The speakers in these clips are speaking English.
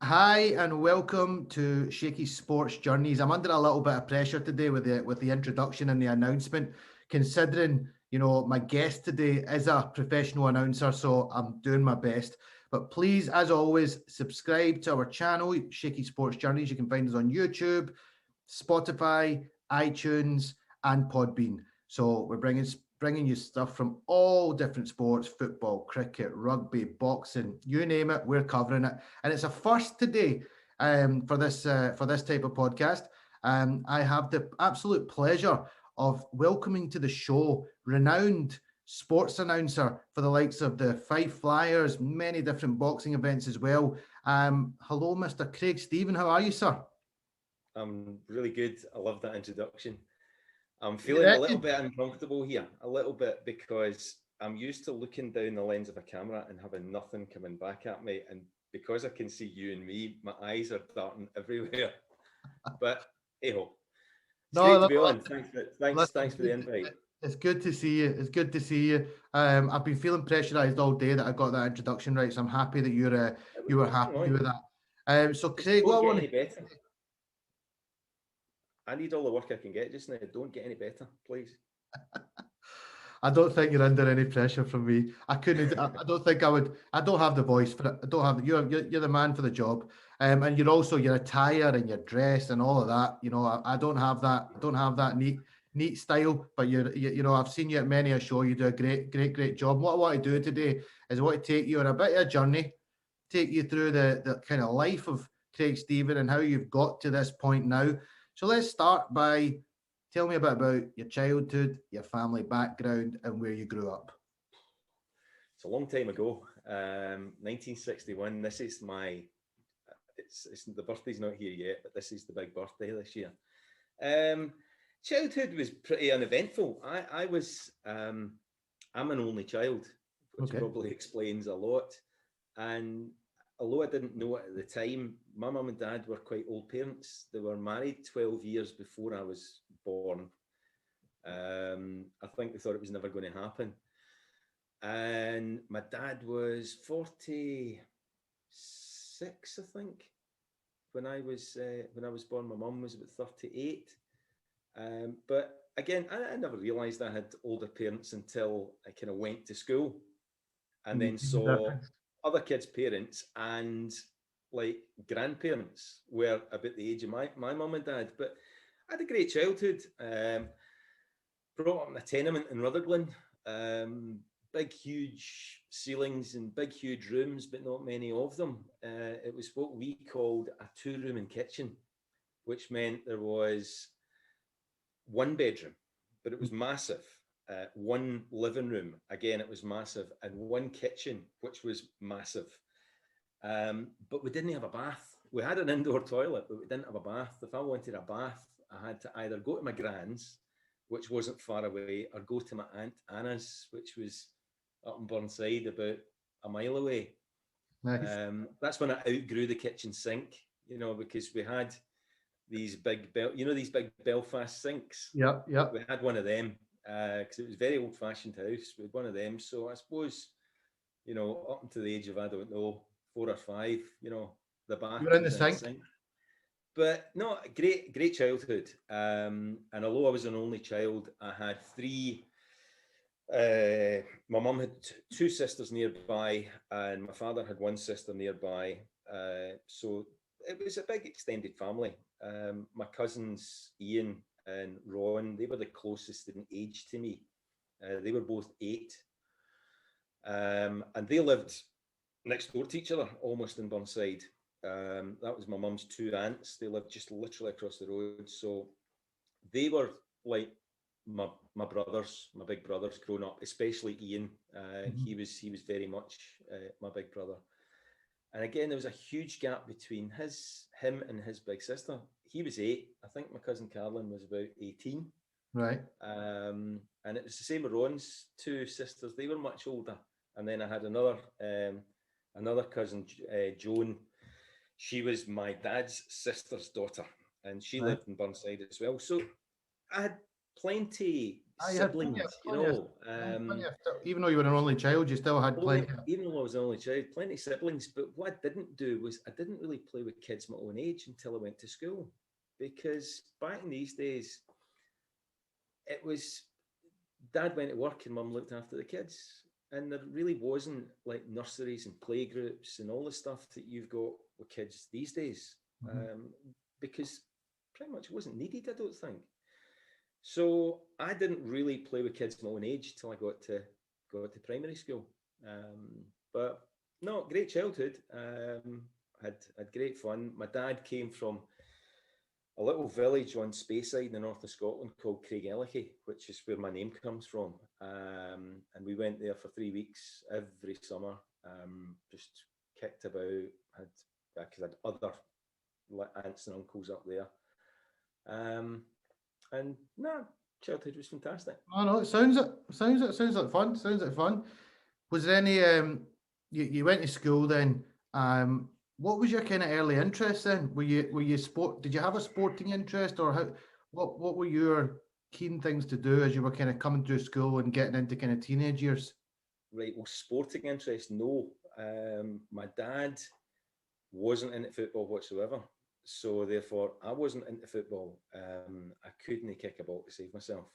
Hi and welcome to Shaky Sports Journeys. I'm under a little bit of pressure today with the introduction and the announcement, considering my guest today is a professional announcer, so I'm doing my best. But please, as always, subscribe to our channel, Shaky Sports Journeys. You can find us on YouTube, Spotify, iTunes, and Podbean. So we're bringing you stuff from all different sports: football, cricket, rugby, boxing, you name it, we're covering it. And it's a first today for this type of podcast. I have the absolute pleasure of welcoming to the show renowned sports announcer for the likes of the Fife Flyers, many different boxing events as well. Hello, Mr. Craig Stephen. How are you, sir? I'm really good. I love that introduction. I'm You feeling a little reckon? bit uncomfortable here, a little bit, because I'm used to looking down the lens of a camera and having nothing coming back at me. And because I can see you and me, my eyes are darting everywhere. But hey ho, it's No, great to no, be on. Thanks listen, for the invite. it's good to see you. It's good to see you. I've been feeling pressurized all day that I got that introduction right, so I'm happy that you were Come happy on, with that. So just Craig, what don't I get want any better. I need all the work I can get just now. Don't get any better, please. I don't think you're under any pressure from me. I couldn't. I don't think I would. I don't have the voice for it. I don't have. You're the man for the job, and you're also your attire and your dress and all of that. I don't have that. I don't have that neat style. But I've seen you at many a show. You do a great job. What I want to do today is I want to take you on a bit of a journey, take you through the kind of life of Craig Stephen and how you've got to this point now. So let's start by tell me a bit about your childhood, your family background, and where you grew up. It's a long time ago, 1961. This is my it's the birthday's not here yet, but this is the big birthday this year. Um, Childhood was pretty uneventful. I'm an only child, which Okay. probably explains a lot. And although I didn't know it at the time, my mum and dad were quite old parents. They were married 12 years before I was born. I think they thought it was never going to happen. And my dad was 46, I think, when I was born. My mum was about 38. But again, I never realised I had older parents until I kind of went to school and You then give me saw that. other kids' parents and like grandparents were about the age of my mum and dad. But I had a great childhood. Brought up in a tenement in Rutherglen. Big, huge ceilings and big, huge rooms, but not many of them. It was what we called a two-room and kitchen, which meant there was one bedroom, but it was massive. One living room, again, it was massive, and one kitchen, which was massive. But we didn't have a bath. We had an indoor toilet, but we didn't have a bath. If I wanted a bath, I had to either go to my grand's, which wasn't far away, or go to my aunt Anna's, which was up in Burnside, about a mile away. Nice. That's when I outgrew the kitchen sink, because we had these big Belfast sinks. Yep. We Yep. had one of them because it was a very old-fashioned house. We had one of them, so I suppose up until the age of, I don't know, 4 or 5, the You bath were in the was in the sink. sink. But no, great childhood. And although I was an only child, I had three. My mum had two sisters nearby, and my father had one sister nearby. So it was a big extended family. My cousins Ian and Ron, they were the closest in age to me. They were both 8, and they lived next door to each other, almost in Burnside. That was my mum's two aunts. They lived just literally across the road. So they were like my brothers, my big brothers growing up, especially Ian. Mhm. He was very much my big brother. And again, there was a huge gap between him and his big sister. He was 8. I think my cousin Carolyn was about 18. Right. And it was the same with Ron's two sisters. They were much older. And then I had another cousin, Joan. She was my dad's sister's daughter, and she Right. lived in Burnside as well. So I had plenty You had plenty siblings, you know. Even though you were an only child, you still had plenty. Even though I was an only child, plenty of siblings. But what I didn't do was I didn't really play with kids my own age until I went to school, because back in these days, it was dad went to work and mum looked after the kids. And there really wasn't like nurseries and playgroups and all the stuff that you've got with kids these days, because pretty much it wasn't needed, I don't think. So I didn't really play with kids my own age till I got to primary school. But no, great childhood. Had great fun. My dad came from a little village on Speyside in the north of Scotland called Craigellachie, which is where my name comes from. And we went there for 3 weeks every summer, just kicked about, because I had other aunts and uncles up there. And no, childhood was fantastic. Oh no, it sounds like fun. Sounds like fun. Was there any you went to school then? What was your kind of early interest then? Were you sport? Did you have a sporting interest, or how? What were your keen things to do as you were kind of coming through school and getting into kind of teenage years? Right. Well, sporting interest, no. My dad wasn't into football whatsoever, so therefore I wasn't into football. I couldn't kick a ball to save myself.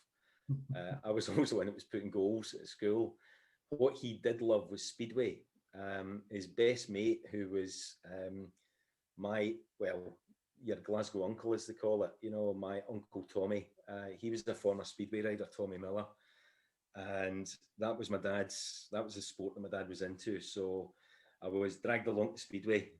I was always the one that was putting goals at school. What he did love was speedway. His best mate, who was your Glasgow uncle, as they call it, you know, my Uncle Tommy, he was a former speedway rider, Tommy Miller. And that was the sport that my dad was into. So I was dragged along to speedway.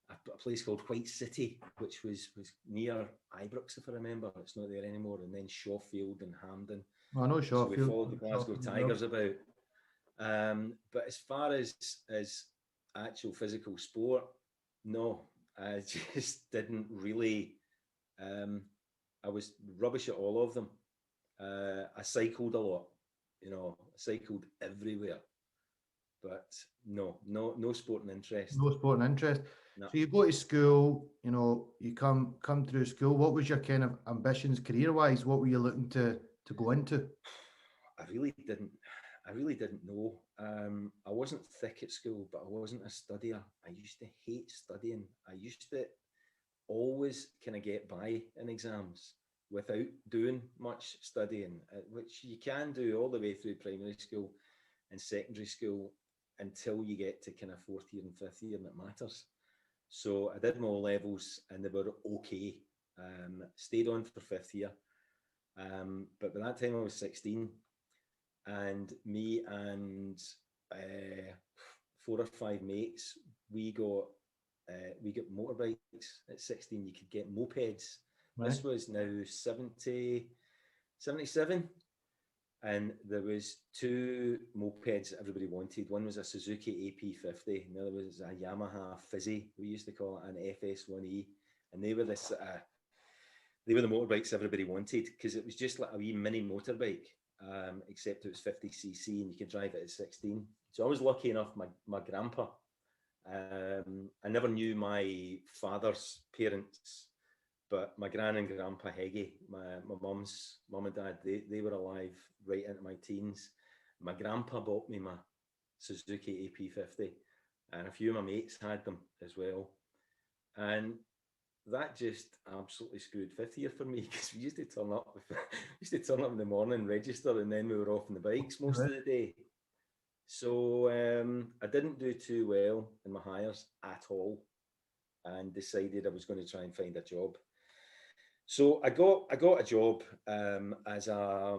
A place called White City, which was near Ibrox, if I remember. It's not there anymore. And then Shawfield and Hampden. I know Shawfield. So we followed the Glasgow Tigers about. But as far as actual physical sport, no, I just didn't really. I was rubbish at all of them. I cycled a lot, you know, I cycled everywhere. But no sporting interest. No sporting interest. No. So you go to school, you know, you come through school. What was your kind of ambitions career-wise? What were you looking to go into? I really didn't know. I wasn't thick at school, but I wasn't a studier. I used to hate studying. I used to always kind of get by in exams without doing much studying, which you can do all the way through primary school and secondary school until you get to kind of fourth year and fifth year, and it matters. So I did my O-levels and they were okay. Stayed on for fifth year. But by that time I was 16, and me and 4 or 5 mates, we got motorbikes at 16. You could get mopeds. Right. This was now 77. And there was 2 mopeds that everybody wanted. One was a Suzuki AP50, and the other was a Yamaha Fizzy, we used to call it, an FS1E. And they were the motorbikes everybody wanted, because it was just like a wee mini motorbike, except it was 50cc and you could drive it at 16. So I was lucky enough, my grandpa, I never knew my father's parents, but my gran and grandpa Heggie, my mum's mum and dad, they were alive right into my teens. My grandpa bought me my Suzuki AP50, and a few of my mates had them as well. And that just absolutely screwed fifth year for me, because we used to turn up in the morning, register, and then we were off on the bikes most of the day. So I didn't do too well in my hires at all, and decided I was going to try and find a job. So I got a job as a,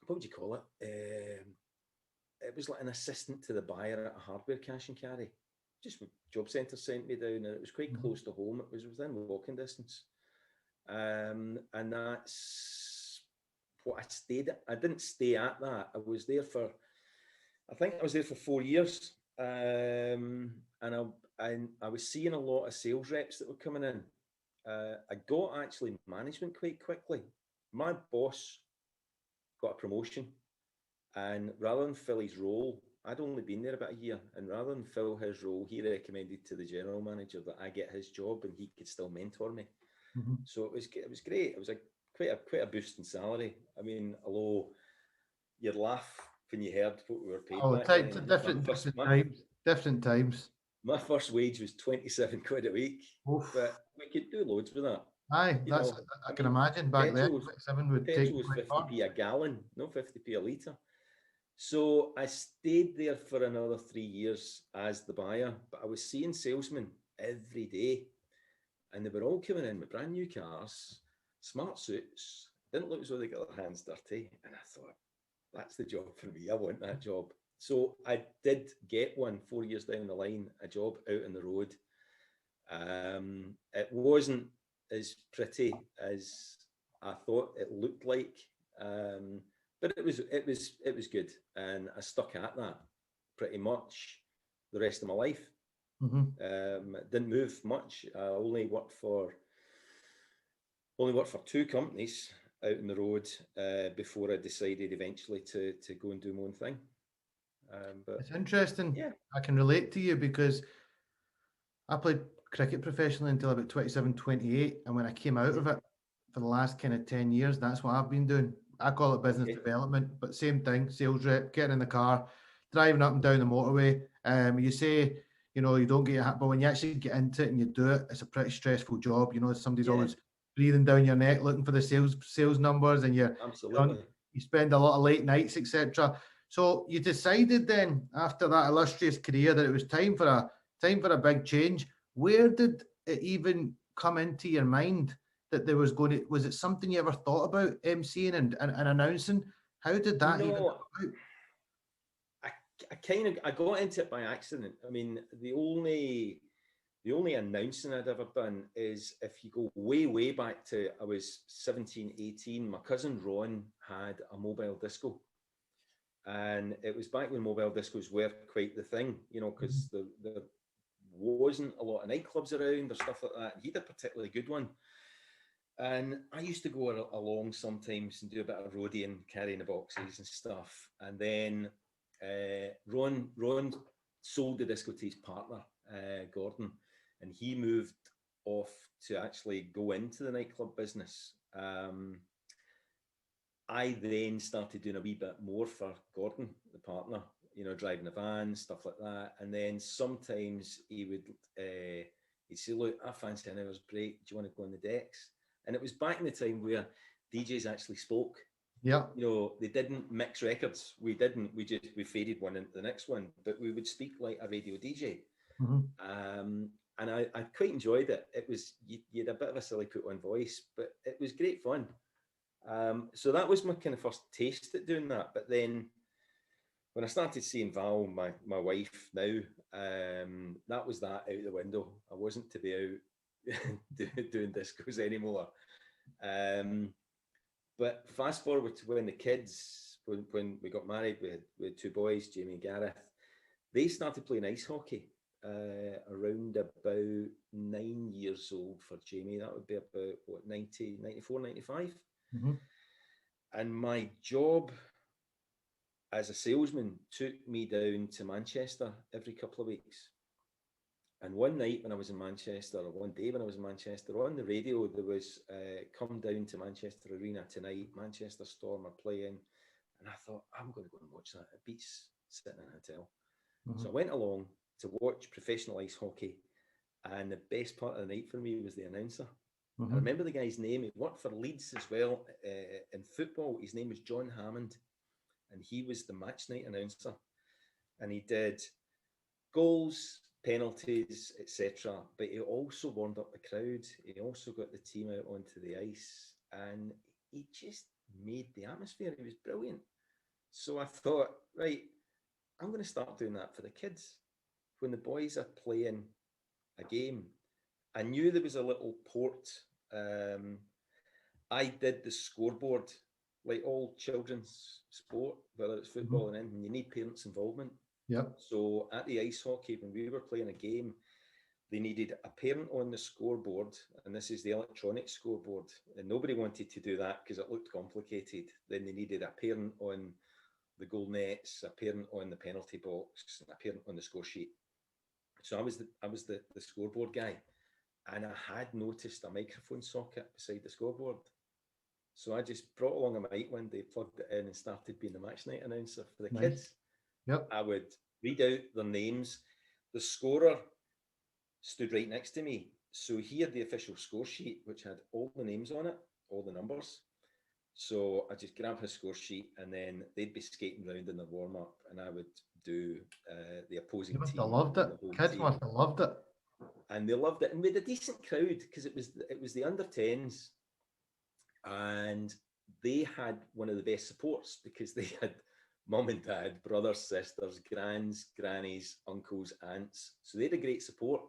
what would you call it? It was like an assistant to the buyer at a hardware cash and carry. Just job centre sent me down, and it was quite close to home. It was within walking distance, and that's what I stayed at. I didn't stay at that. I was there for 4 years, and I was seeing a lot of sales reps that were coming in. I got actually management quite quickly. My boss got a promotion, and rather than fill his role, I'd only been there about a year, and rather than fill his role, he recommended to the general manager that I get his job and he could still mentor me. So it was great. It was quite a boost in salary. I mean, although you'd laugh when you heard what we were paid Oh, back then. different times. Different times. My first wage was 27 quid a week, Oof. but we could do loads with that. Aye, You that's know, I can imagine back then. petrol 27 would take petrol was quite far. 50p a gallon, not 50p a litre. So I stayed there for another 3 years as the buyer, but I was seeing salesmen every day, and they were all coming in with brand new cars, smart suits, didn't look as though they got their hands dirty, and I thought, that's the job for me. I want that job. So I did get one 4 years down the line, a job out on the road. It wasn't as pretty as I thought it looked like, but it was good, and I stuck at that pretty much the rest of my life. Didn't move much. I only worked for two companies out on the road before I decided eventually to go and do my own thing. But it's interesting. Yeah, I can relate to you because I played cricket professionally until about 27, 28. And when I came out of it for the last kind of 10 years, that's what I've been doing. I call it business development, but same thing, sales rep, getting in the car, driving up and down the motorway. You say, you know, you don't get your but when you actually get into it and you do it, it's a pretty stressful job. You know, somebody's always breathing down your neck looking for the sales numbers, and absolutely. You spend a lot of late nights, etc. So you decided then after that illustrious career that it was time for a big change. Where did it even come into your mind that there was it something you ever thought about emceeing and announcing? How did that even come about? I got into it by accident. I mean, the only announcing I'd ever done is, if you go way back to, I was 17, 18, my cousin Ron had a mobile disco. And it was back when mobile discos were quite the thing, you know, because there wasn't a lot of nightclubs around or stuff like that. He had a particularly good one. And I used to go along sometimes and do a bit of roadieing, carrying the boxes and stuff. And then Ron sold the disco to his partner, Gordon, and he moved off to actually go into the nightclub business. I then started doing a wee bit more for Gordon, the partner, you know, driving a van, stuff like that. And then sometimes he would he'd say, look, I fancy an hour's break. Do you want to go on the decks? And it was back in the time where DJs actually spoke. Yeah. You know, they didn't mix records. We didn't. We faded one into the next one, but we would speak like a radio DJ. And I quite enjoyed it. It was, you had a bit of a silly put on voice, but it was great fun. So that was my kind of first taste at doing that. But then when I started seeing Val, my wife now, that was that out the window. I wasn't to be out doing discos anymore. But fast forward to when the kids, when we got married, we had two boys, Jamie and Gareth. They started playing ice hockey around about 9 years old for Jamie. That would be about, what, 90, 94, 95? And my job as a salesman took me down to Manchester every couple of weeks. And one night when I was in Manchester, or one day when I was in Manchester, on the radio there was, come down to Manchester Arena tonight, Manchester Storm are playing. And I thought, I'm going to go and watch that. It beats sitting in a hotel. So I went along to watch professional ice hockey. And the best part of the night for me was the announcer. I remember the guy's name. He worked for Leeds as well in football. His name was John Hammond, and he was the match night announcer. And he did goals, penalties, etc. But he also warmed up the crowd. He also got the team out onto the ice, and he just made the atmosphere. It was brilliant. So I thought, right, I'm going to start doing that for the kids. When the boys are playing a game, I knew there was a little port. I did the scoreboard, like all children's sport, whether it's football and anything, you need parents' involvement. Yeah. So at the ice hockey, when we were playing a game, they needed a parent on the scoreboard, and this is the electronic scoreboard, and nobody wanted to do that because it looked complicated. Then they needed a parent on the goal nets, a parent on the penalty box, and a parent on the score sheet. So I was the scoreboard guy, and I had noticed a microphone socket beside the scoreboard. So I just brought along a mic one day, plugged it in, and started being the match night announcer for the Nice. kids. Yep. I would read out their names. The scorer stood right next to me. So he had the official score sheet, which had all the names on it, all the numbers. So I just grab his score sheet, and then they'd be skating around in their warm up, and I would do the opposing You must team. have loved it. The home Kids team. must have loved it. And they loved it, and we had a decent crowd because it was the under 10s, and they had one of the best supports because they had mum and dad, brothers, sisters, grands, grannies, uncles, aunts. So they had a great support.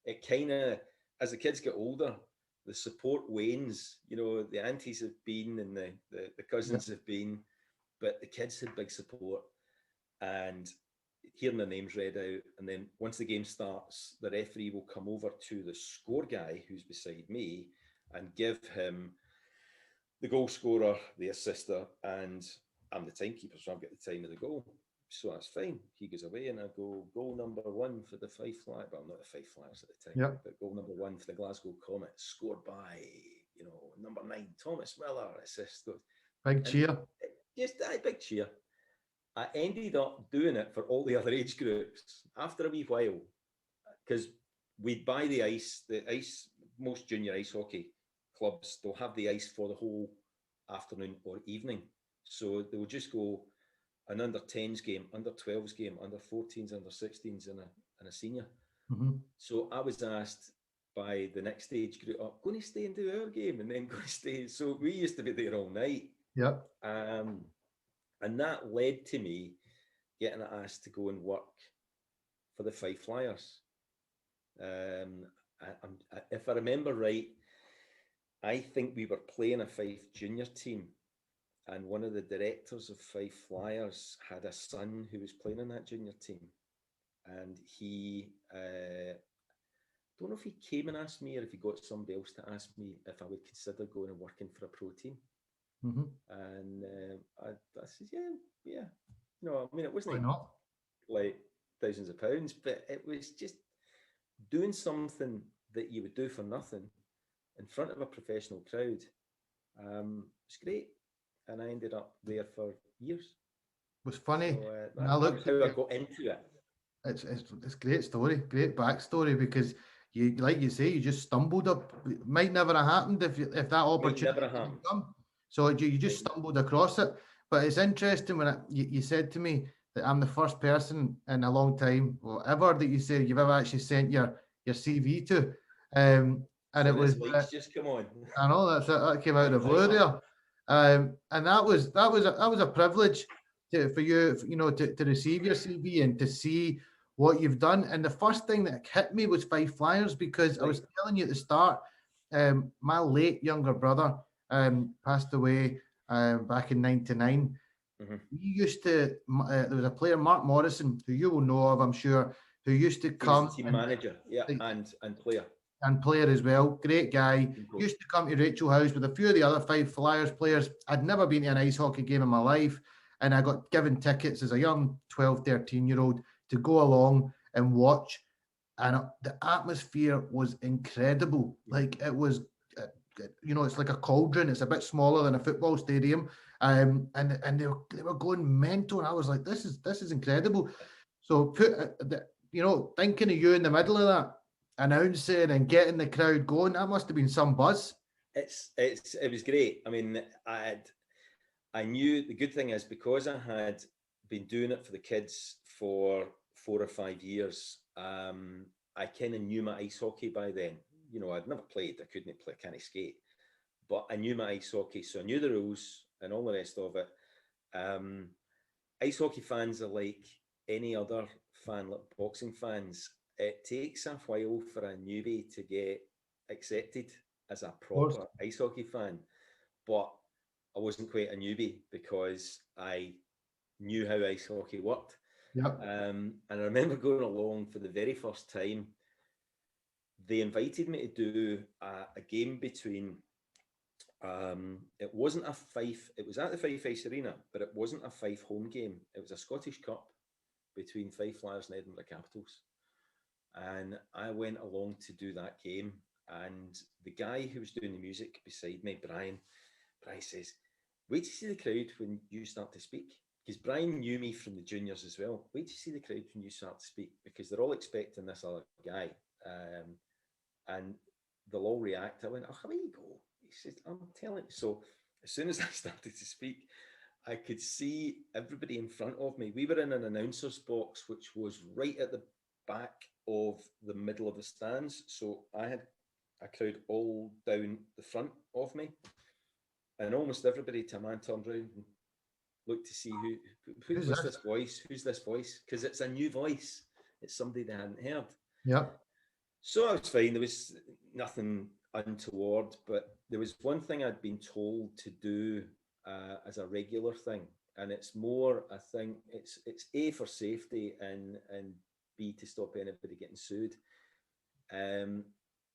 It kind of, as the kids get older, the support wanes. You know, the aunties have been and the cousins have been, but the kids had big support. And hearing their names read out, and then once the game starts, the referee will come over to the score guy who's beside me and give him the goal scorer, the assister, and I'm the timekeeper, so I've got the time of the goal. So that's fine. He goes away, and I go goal number 1 for the Fife Flyers. Well, not the Fife Flyers at the time, but goal number 1 for the Glasgow Comet, scored by, number 9, Thomas Miller, assist. Big cheer. Just a big cheer. I ended up doing it for all the other age groups after a wee while, because we'd buy the ice, most junior ice hockey clubs, they'll have the ice for the whole afternoon or evening. So they will just go an under 10s game, under 12s game, under 14s, under 16s, and a senior. Mm-hmm. So I was asked by the next age group up, going to stay and do our game, and then going to stay. So we used to be there all night. Yep. And that led to me getting asked to go and work for the Fife Flyers. If I remember right, I think we were playing a Fife junior team, and one of the directors of Fife Flyers had a son who was playing in that junior team. And he, don't know if he came and asked me or if he got somebody else to ask me if I would consider going and working for a pro team. Mm-hmm. And I said, yeah. No, I mean, it wasn't like thousands of pounds, but it was just doing something that you would do for nothing in front of a professional crowd. It's great. And I ended up there for years. It was funny. So, that's how I got into it. It's a great story, great backstory, because you, like you say, you just stumbled up. It might never have happened if that opportunity didn't come. So you just stumbled across it. But it's interesting when you said to me that I'm the first person in a long time, or ever, that you said you've ever actually sent your CV to. And so it was just come on. I know that came out of the blue there. And that was a privilege for you, to receive your CV and to see what you've done. And the first thing that hit me was Fife Flyers, because I was telling you at the start, my late younger brother passed away back in '99. Mm-hmm. We used to, there was a player, Mark Morrison, who you will know of, I'm sure, who used to come. He was the team manager, and player. And player as well, great guy. Used to come to Rachel House with a few of the other Fife Flyers players. I'd never been to an ice hockey game in my life, and I got given tickets as a young 12, 13-year-old to go along and watch. And the atmosphere was incredible. Like, it was, it's like a cauldron. It's a bit smaller than a football stadium, and they were going mental. And I was like, this is incredible. So thinking of you in the middle of that, announcing and getting the crowd going, that must have been some buzz. It was great. I mean, I knew the good thing is, because I had been doing it for the kids for 4 or 5 years, I kind of knew my ice hockey by then. I'd never played. I couldn't play, can't skate, but I knew my ice hockey, so I knew the rules and all the rest of it. Ice hockey fans are like any other fan, like boxing fans. It takes a while for a newbie to get accepted as a proper ice hockey fan. But I wasn't quite a newbie because I knew how ice hockey worked. Yep. And I remember going along for the very first time. They invited me to do a game between, it wasn't a Fife, it was at the Fife Ice Arena, but it wasn't a Fife home game. It was a Scottish Cup between Fife Flyers and Edinburgh Capitals. And I went along to do that game, and the guy who was doing the music beside me, Brian, Brian says, wait to see the crowd when you start to speak. Because Brian knew me from the juniors as well. Wait to see the crowd when you start to speak, because they're all expecting this other guy. And they'll all react. I went, oh, how you go? He says, I'm telling you. So as soon as I started to speak, I could see everybody in front of me. We were in an announcer's box, which was right at the back of the middle of the stands. So I had a crowd all down the front of me. And almost everybody to a man turned around and looked to see who's this voice? Who's this voice? Because it's a new voice. It's somebody they hadn't heard. Yeah. So I was fine. There was nothing untoward, but there was one thing I'd been told to do as a regular thing, and it's more, I think, it's A, for safety, and B, to stop anybody getting sued.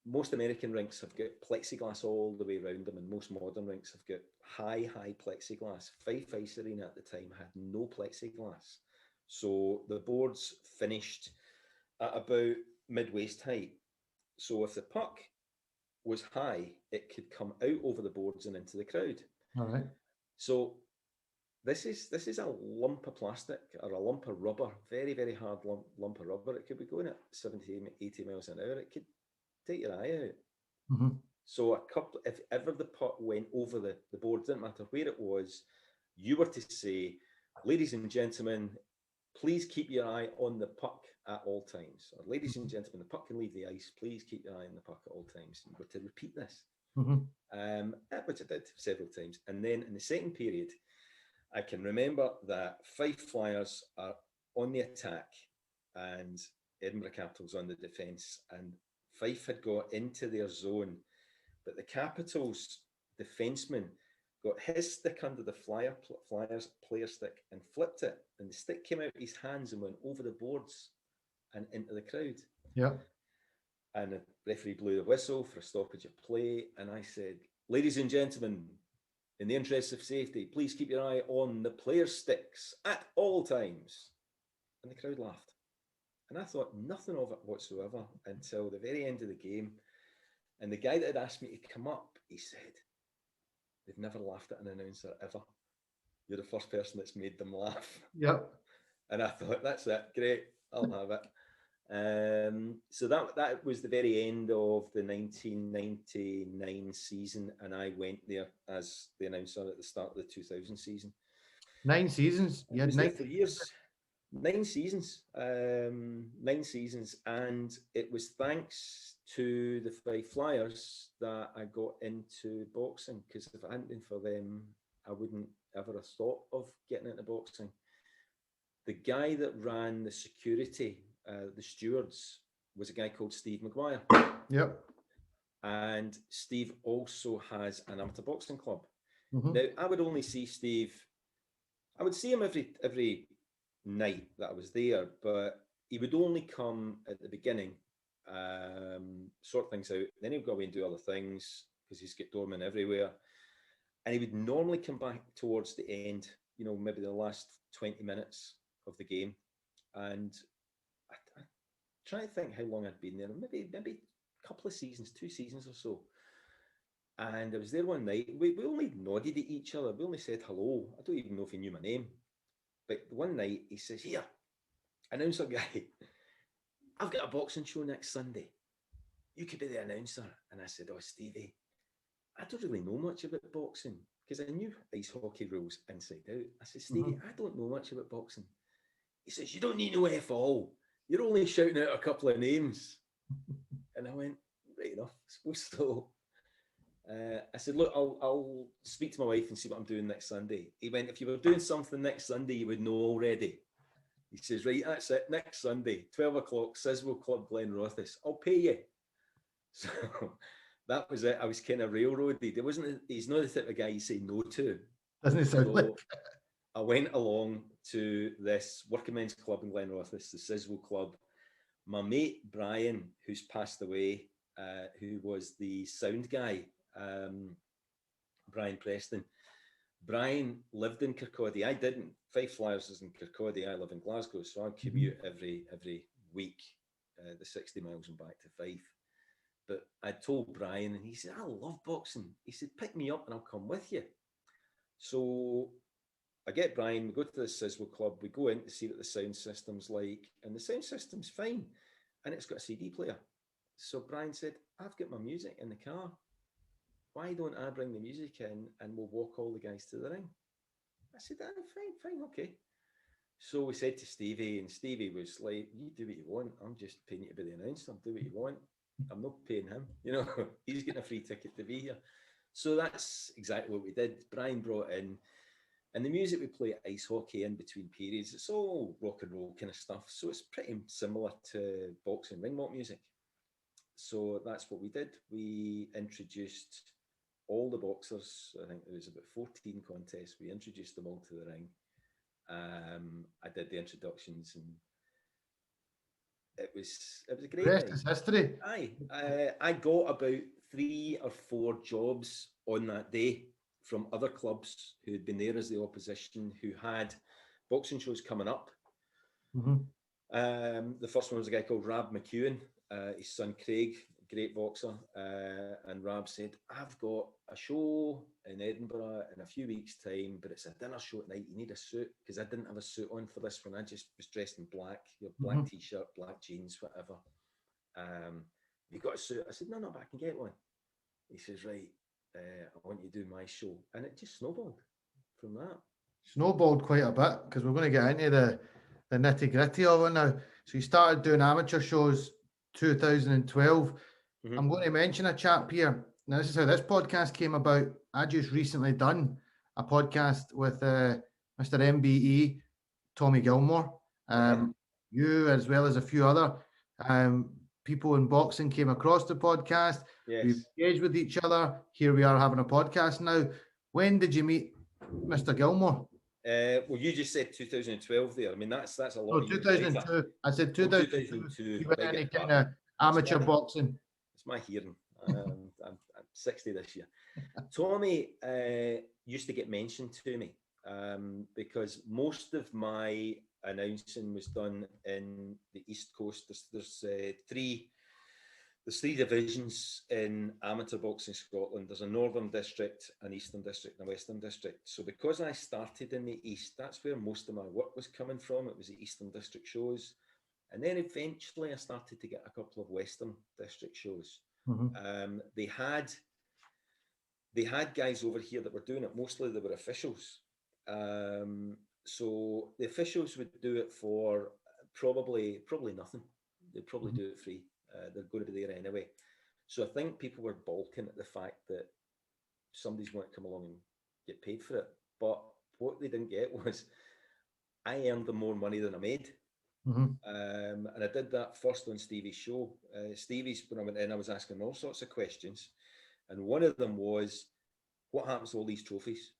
Most American rinks have got plexiglass all the way around them, and most modern rinks have got high plexiglass. Fife Ice Arena at the time had no plexiglass. So the boards finished at about mid-waist height. So if the puck was high, it could come out over the boards and into the crowd. All right. So this is a lump of plastic or a lump of rubber, very, very hard lump of rubber. It could be going at 70, 80 miles an hour. It could take your eye out. Mm-hmm. So if ever the puck went over the board, didn't matter where it was, you were to say, ladies and gentlemen, please keep your eye on the puck at all times. Or, ladies and gentlemen, the puck can leave the ice. Please keep your eye on the puck at all times. You were to repeat this, which I did several times. And then in the second period, I can remember that Fife Flyers are on the attack and Edinburgh Capitals on the defence. And Fife had got into their zone, but the Capitals defenceman got his stick under the Flyers player stick and flipped it, and the stick came out of his hands and went over the boards and into the crowd. Yeah. And the referee blew the whistle for a stoppage of play, and I said, ladies and gentlemen, in the interest of safety, please keep your eye on the players' sticks at all times. And the crowd laughed. And I thought nothing of it whatsoever until the very end of the game. And the guy that had asked me to come up, he said, they've never laughed at an announcer ever. You're the first person that's made them laugh. Yep. And I thought, that's it, great, I'll have it. So that was the very end of the 1999 season, and I went there as the announcer at the start of the 2000 season. 9 seasons? Yeah, 3 years. 9 seasons. 9 seasons, and it was thanks to the Fife Flyers that I got into boxing, because if it hadn't been for them, I wouldn't ever have thought of getting into boxing. The guy that ran the security, the stewards, was a guy called Steve McGuire. Yep. And Steve also has an amateur boxing club. Mm-hmm. Now, I would only see Steve, I would see him every night that I was there, but he would only come at the beginning, sort things out. Then he'd go away and do other things because he's got doormen everywhere. And he would normally come back towards the end, maybe the last 20 minutes of the game. And I try to think how long I'd been there, maybe a couple of seasons, 2 seasons or so. And I was there one night. We only nodded at each other. We only said hello. I don't even know if he knew my name. But one night he says, here, announcer guy, I've got a boxing show next Sunday. You could be the announcer. And I said, oh, Stevie, I don't really know much about boxing, because I knew ice hockey rules inside out. I said, Stevie, I don't know much about boxing. He says, you don't need no F all. You're only shouting out a couple of names. And I went, right enough, I suppose so. I said, look, I'll speak to my wife and see what I'm doing next Sunday. He went, if you were doing something next Sunday, you would know already. He says, right, that's it, next Sunday, 12 o'clock, Siswell Club, Glenrothes. I'll pay you. So that was it. I was kind of railroaded. He's not the type of guy you say no to. Doesn't it sound like? I went along to this working men's club in Glenrothes, the Siswell Club. My mate, Brian, who's passed away, who was the sound guy, Brian Preston. Brian lived in Kirkcaldy. I didn't. Fife Flyers is in Kirkcaldy. I live in Glasgow, so I commute every week, the 60 miles and back to Fife. But I told Brian, and he said, I love boxing. He said, pick me up and I'll come with you. So I get Brian, we go to the Sizzle Club, we go in to see what the sound system's like, and the sound system's fine. And it's got a CD player. So Brian said, I've got my music in the car. Why don't I bring the music in and we'll walk all the guys to the ring? I said, fine, okay. So we said to Stevie, and Stevie was like, you do what you want. I'm just paying you to be the announcer. Do what you want. I'm not paying him. You know, he's getting a free ticket to be here. So that's exactly what we did. Brian brought in, and the music we play at ice hockey in between periods, it's all rock and roll kind of stuff. So it's pretty similar to boxing ring walk music. So that's what we did. We introduced all the boxers. I think there was about 14 contests. We introduced them all to the ring. I did the introductions, and it was a great Rest night. is history. I got about 3 or 4 jobs on that day from other clubs who had been there as the opposition, who had boxing shows coming up. The first one was a guy called Rab McEwen, his son Craig, great boxer, and Rab said, I've got a show in Edinburgh in a few weeks' time, but it's a dinner show at night. You need a suit, because I didn't have a suit on for this one. I just was dressed in black, black t-shirt, black jeans, whatever. You got a suit? I said, no, but I can get one. He says, right, I want you to do my show. And it just snowballed from that. Snowballed quite a bit, because we're going to get into the nitty gritty of it now. So you started doing amateur shows 2012. I'm going to mention a chap here. Now, this is how this podcast came about. I just recently done a podcast with Mr. MBE, Tommy Gilmore. You, as well as a few other people in boxing, came across the podcast. Yes. We've engaged with each other. Here we are having a podcast now. When did you meet Mr. Gilmore? Well, you just said 2012 there. I mean, that's a lot of 2002. I said 2002. You went any kind of amateur boxing? It's my hearing. I'm 60 this year. Tommy used to get mentioned to me because most of my announcing was done in the East Coast. There's three divisions in amateur boxing Scotland. There's a Northern District, an Eastern District, and a Western District. So because I started in the East, that's where most of my work was coming from. It was the Eastern District shows. And then eventually I started to get a couple of Western District shows. They had guys over here that were doing it. Mostly they were officials. So the officials would do it for probably nothing. They'd probably do it free. They're going to be there anyway. So I think people were balking at the fact that somebody's going to come along and get paid for it. But what they didn't get was I earned them more money than I made. And I did that first on Stevie's show. Stevie's, when I went in, I was asking all sorts of questions. And one of them was, what happens to all these trophies?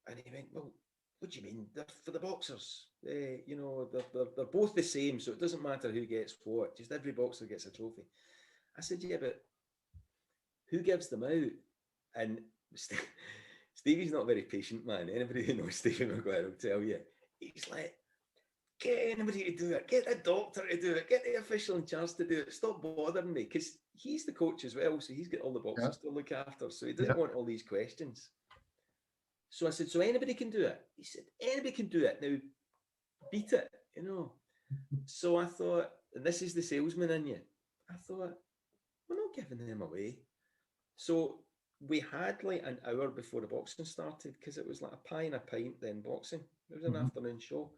And he went, well, what do you mean? They're for the boxers. They're both the same, so it doesn't matter who gets what. Just every boxer gets a trophy. I said, yeah, but who gives them out? And Stevie's not a very patient man. Anybody who knows Stevie McGuire will tell you. He's like, get anybody to do it. Get a doctor to do it. Get the official in charge to do it. Stop bothering me, because he's the coach as well, so he's got all the boxers to look after. So he doesn't want all these questions. So I said, so anybody can do it? He said, anybody can do it. Now, beat it, you know. So I thought, and this is the salesman in you. I thought, we're not giving them away. So we had like an hour before the boxing started, because it was like a pie and a pint, then boxing. It was an afternoon show.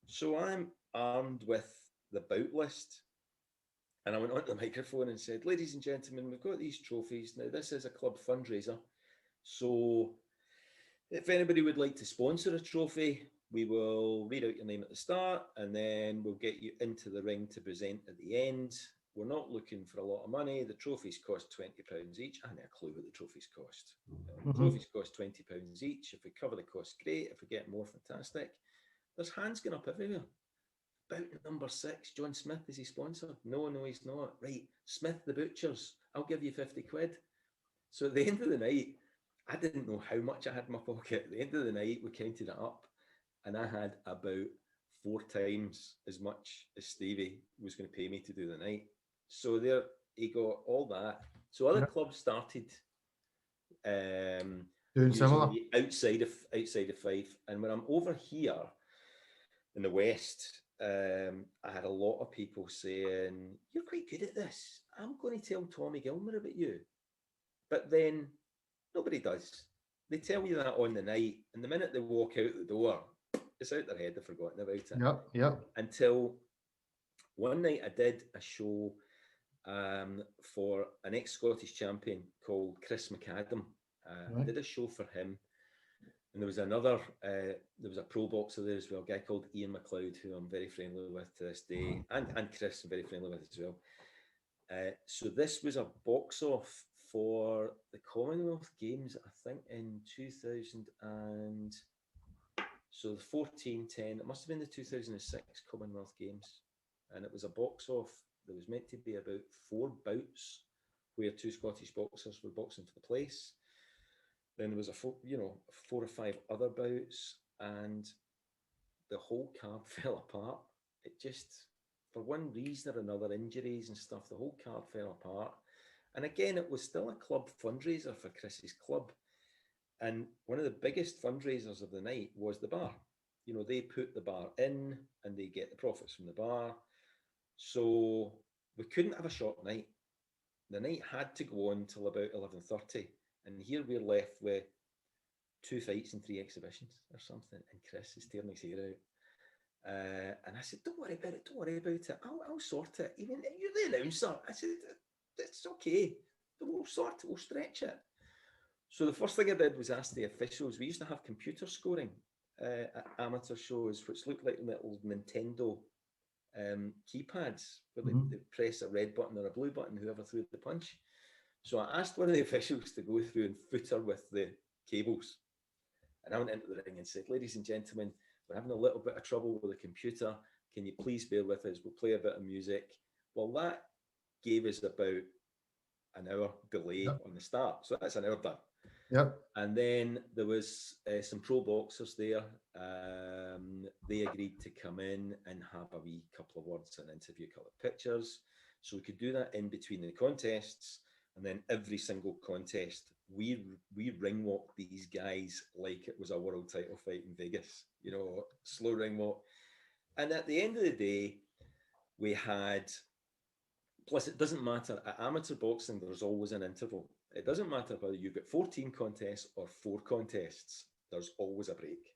So I'm armed with the bout list. And I went onto the microphone and said, ladies and gentlemen, we've got these trophies. Now, this is a club fundraiser. So if anybody would like to sponsor a trophy, we will read out your name at the start, and then we'll get you into the ring to present at the end. We're not looking for a lot of money. The trophies cost £20 each. I had a clue what the trophies cost. The trophies cost £20 each. If we cover the cost, great. If we get more, fantastic. There's hands going up everywhere. Bout number 6, John Smith, is he sponsored? No, he's not. Right, Smith the Butchers, I'll give you 50 quid. So at the end of the night, I didn't know how much I had in my pocket. At the end of the night, we counted it up, and I had about 4 times as much as Stevie was going to pay me to do the night. So there, he got all that. So other Yeah. clubs started Doing using similar. me outside of Fife. And when I'm over here in the West, I had a lot of people saying, "You're quite good at this. I'm going to tell Tommy Gilmer about you." But then nobody does. They tell you that on the night, and the minute they walk out the door, it's out their head. They've forgotten about it. Yep. Until one night I did a show for an ex-Scottish champion called Chris McAdam. I did a show for him. And there was another, there was a pro boxer there as well, a guy called Ian McLeod, who I'm very friendly with to this day, and Chris I'm very friendly with as well. So this was a box-off for the Commonwealth Games, I think in 2000 and... So the 14, 10, it must have been the 2006 Commonwealth Games. And it was a box-off. There was meant to be about 4 bouts where 2 Scottish boxers were boxing for the place. Then there was 4 or 5 other bouts, and the whole card fell apart. It just, for one reason or another, injuries and stuff, the whole card fell apart. And again, it was still a club fundraiser for Chris's club. And one of the biggest fundraisers of the night was the bar. They put the bar in and they get the profits from the bar. So we couldn't have a short night. The night had to go on till about 11:30. And here we're left with 2 fights and 3 exhibitions or something. And Chris is tearing his hair out. And I said, don't worry about it. I'll sort it. Even you're the announcer. I said, it's okay. We'll sort it. We'll stretch it. So the first thing I did was ask the officials. We used to have computer scoring at amateur shows, which looked like little Nintendo keypads, where they press a red button or a blue button, whoever threw the punch. So I asked one of the officials to go through and footer with the cables. And I went into the ring and said, ladies and gentlemen, we're having a little bit of trouble with the computer. Can you please bear with us? We'll play a bit of music. Well, that gave us about an hour delay on the start. So that's an hour done. Yep. And then there was some pro boxers there. They agreed to come in and have a wee couple of words and interview, a couple of pictures. So we could do that in between the contests. And then every single contest, we ring walk these guys like it was a world title fight in Vegas, slow ring walk. And at the end of the day, we had, plus it doesn't matter, at amateur boxing, there's always an interval. It doesn't matter whether you've got 14 contests or 4 contests, there's always a break.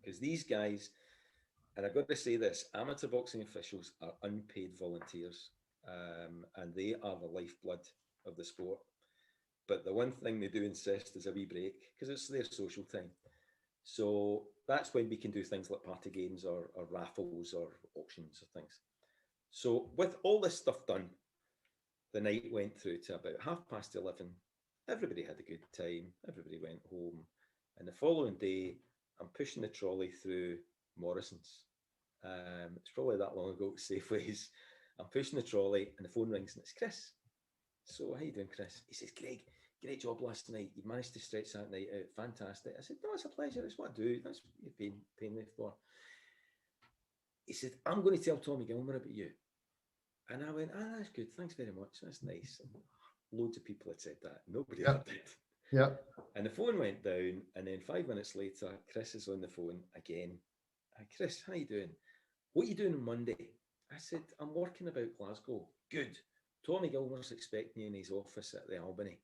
Because these guys, and I've got to say this, amateur boxing officials are unpaid volunteers, and they are the lifeblood of the sport. But the one thing they do insist is a wee break, because it's their social time. So that's when we can do things like party games or raffles or auctions or things. So with all this stuff done, the night went through to about 11:30. Everybody had a good time. Everybody went home. And the following day, I'm pushing the trolley through Morrison's. It's probably that long ago, Safeways. I'm pushing the trolley and the phone rings and it's Chris. So, how you doing, Chris? He says, Greg, great job last night. You managed to stretch that night out. Fantastic. I said, no, it's a pleasure. It's what I do. That's what you're paying me for. He said, I'm going to tell Tommy Gilmer about you. And I went, that's good. Thanks very much. That's nice. And loads of people had said that. Nobody ever did. Yeah. And the phone went down. And then 5 minutes later, Chris is on the phone again. Chris, how you doing? What are you doing on Monday? I said, I'm working about Glasgow. Good. Tommy Gilmer's expecting you in his office at the Albany.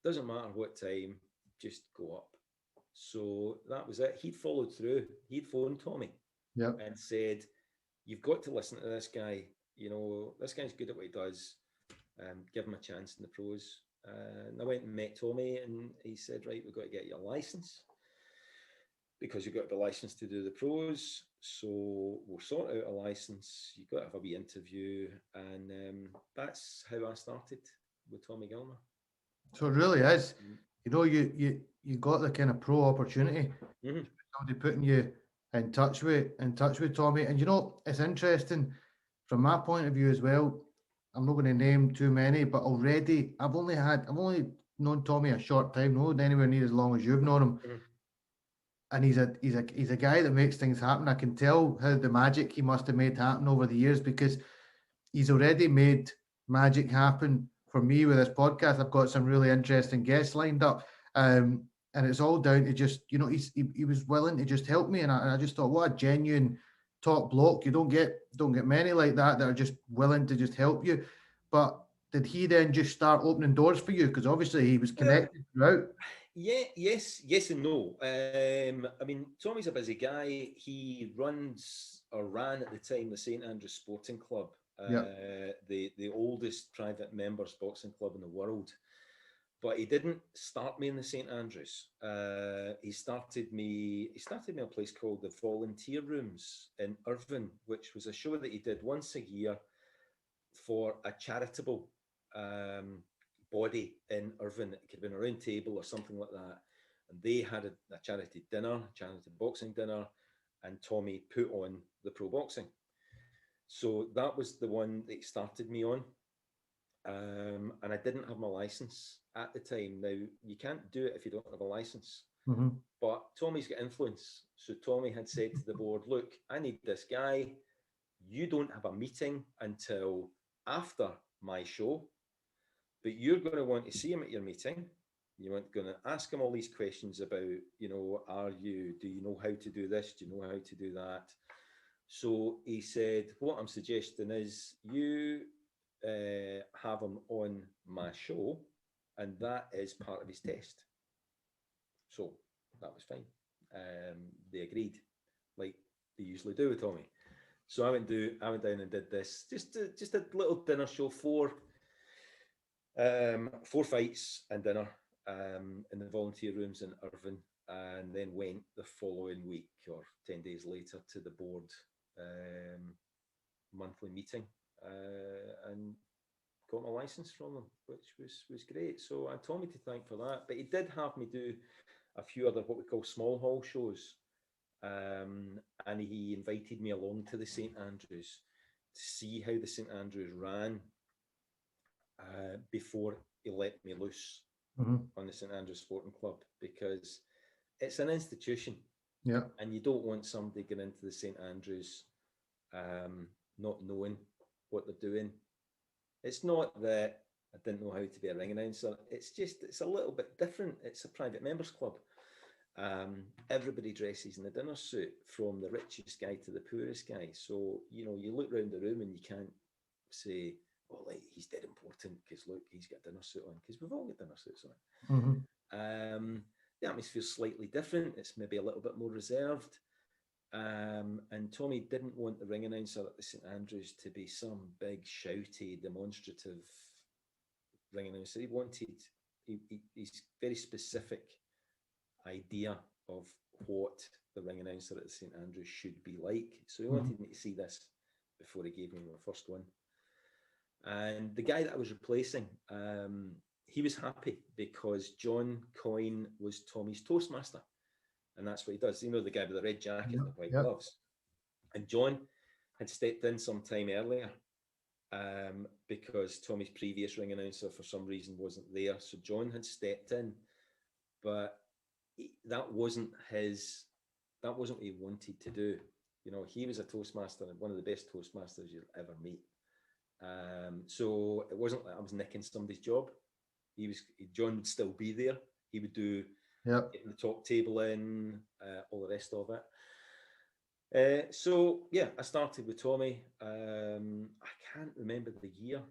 Doesn't matter what time, just go up. So that was it. He'd followed through. He'd phoned Tommy and said, you've got to listen to this guy. This guy's good at what he does. Give him a chance in the pros. And I went and met Tommy and he said, right, we've got to get you a license because you've got to be licensed to do the pros. So we'll sort out a license. You've got to have a wee interview. And that's how I started with Tommy Gilmer. So it really is. You got the kind of pro opportunity. Somebody putting you in touch with Tommy. And it's interesting from my point of view as well. I'm not going to name too many, but already I've only known Tommy a short time, not anywhere near as long as you've known him. And he's a guy that makes things happen. I can tell how the magic he must have made happen over the years because he's already made magic happen for me with this podcast. I've got some really interesting guests lined up. And it's all down to just, you know, he was willing to just help me. And I just thought, what a genuine top bloke. You don't get many like that are just willing to just help you. But did he then just start opening doors for you? Because obviously he was connected throughout. Yeah, yes and no. I mean, Tommy's a busy guy. He runs or ran at the time the St Andrews Sporting Club, Yeah. the oldest private members boxing club in the world. But he didn't start me in the St Andrews. He started me in a place called the Volunteer Rooms in Irvine, which was a show that he did once a year for a charitable body in Irvine. It could have been a round table or something like that. And they had a charity dinner, charity boxing dinner, and Tommy put on the pro boxing. So that was the one that started me on. And I didn't have my license at the time. Now, you can't do it if you don't have a license. Mm-hmm. But Tommy's got influence. So Tommy had said to the board, look, I need this guy. You don't have a meeting until after my show, but you're going to want to see him at your meeting. You're going to ask him all these questions about, you know, do you know how to do this? Do you know how to do that? So he said, what I'm suggesting is you have him on my show, and that is part of his test. So that was fine. They agreed, like they usually do with Tommy. So I went down and did this, just a little dinner show, four fights and dinner in the volunteer rooms in Irvine, and then went the following week or 10 days later to the board monthly meeting and got my license from them, which was great. So I had Tommy to thank for that. But he did have me do a few other what we call small hall shows. And he invited me along to the St Andrews to see how the St Andrews ran before he let me loose on the St Andrews Sporting Club, because it's an institution. Yeah. And you don't want somebody going into the St Andrews not knowing what they're doing. It's not that I didn't know how to be a ring announcer. It's a little bit different. It's a private members club. Everybody dresses in a dinner suit, from the richest guy to the poorest guy. So, you know, you look around the room and you can't say, oh, like, he's dead important because look, he's got a dinner suit on, because we've all got dinner suits on. The atmosphere's slightly different. It's maybe a little bit more reserved. And Tommy didn't want the ring announcer at the St Andrews to be some big, shouty, demonstrative ring announcer. He wanted, he's very specific idea of what the ring announcer at the St Andrews should be like. So he wanted me to see this before he gave me my first one. And the guy that I was replacing, he was happy because John Coyne was Tommy's Toastmaster. And that's what he does. You know, the guy with the red jacket and the white gloves. And John had stepped in some time earlier because Tommy's previous ring announcer for some reason wasn't there. So John had stepped in, but that wasn't what he wanted to do. You know, he was a Toastmaster, and one of the best Toastmasters you'll ever meet. So it wasn't like I was nicking somebody's job. John would still be there. He would do getting the top table in, all the rest of it. So yeah, I started with Tommy. I can't remember the year.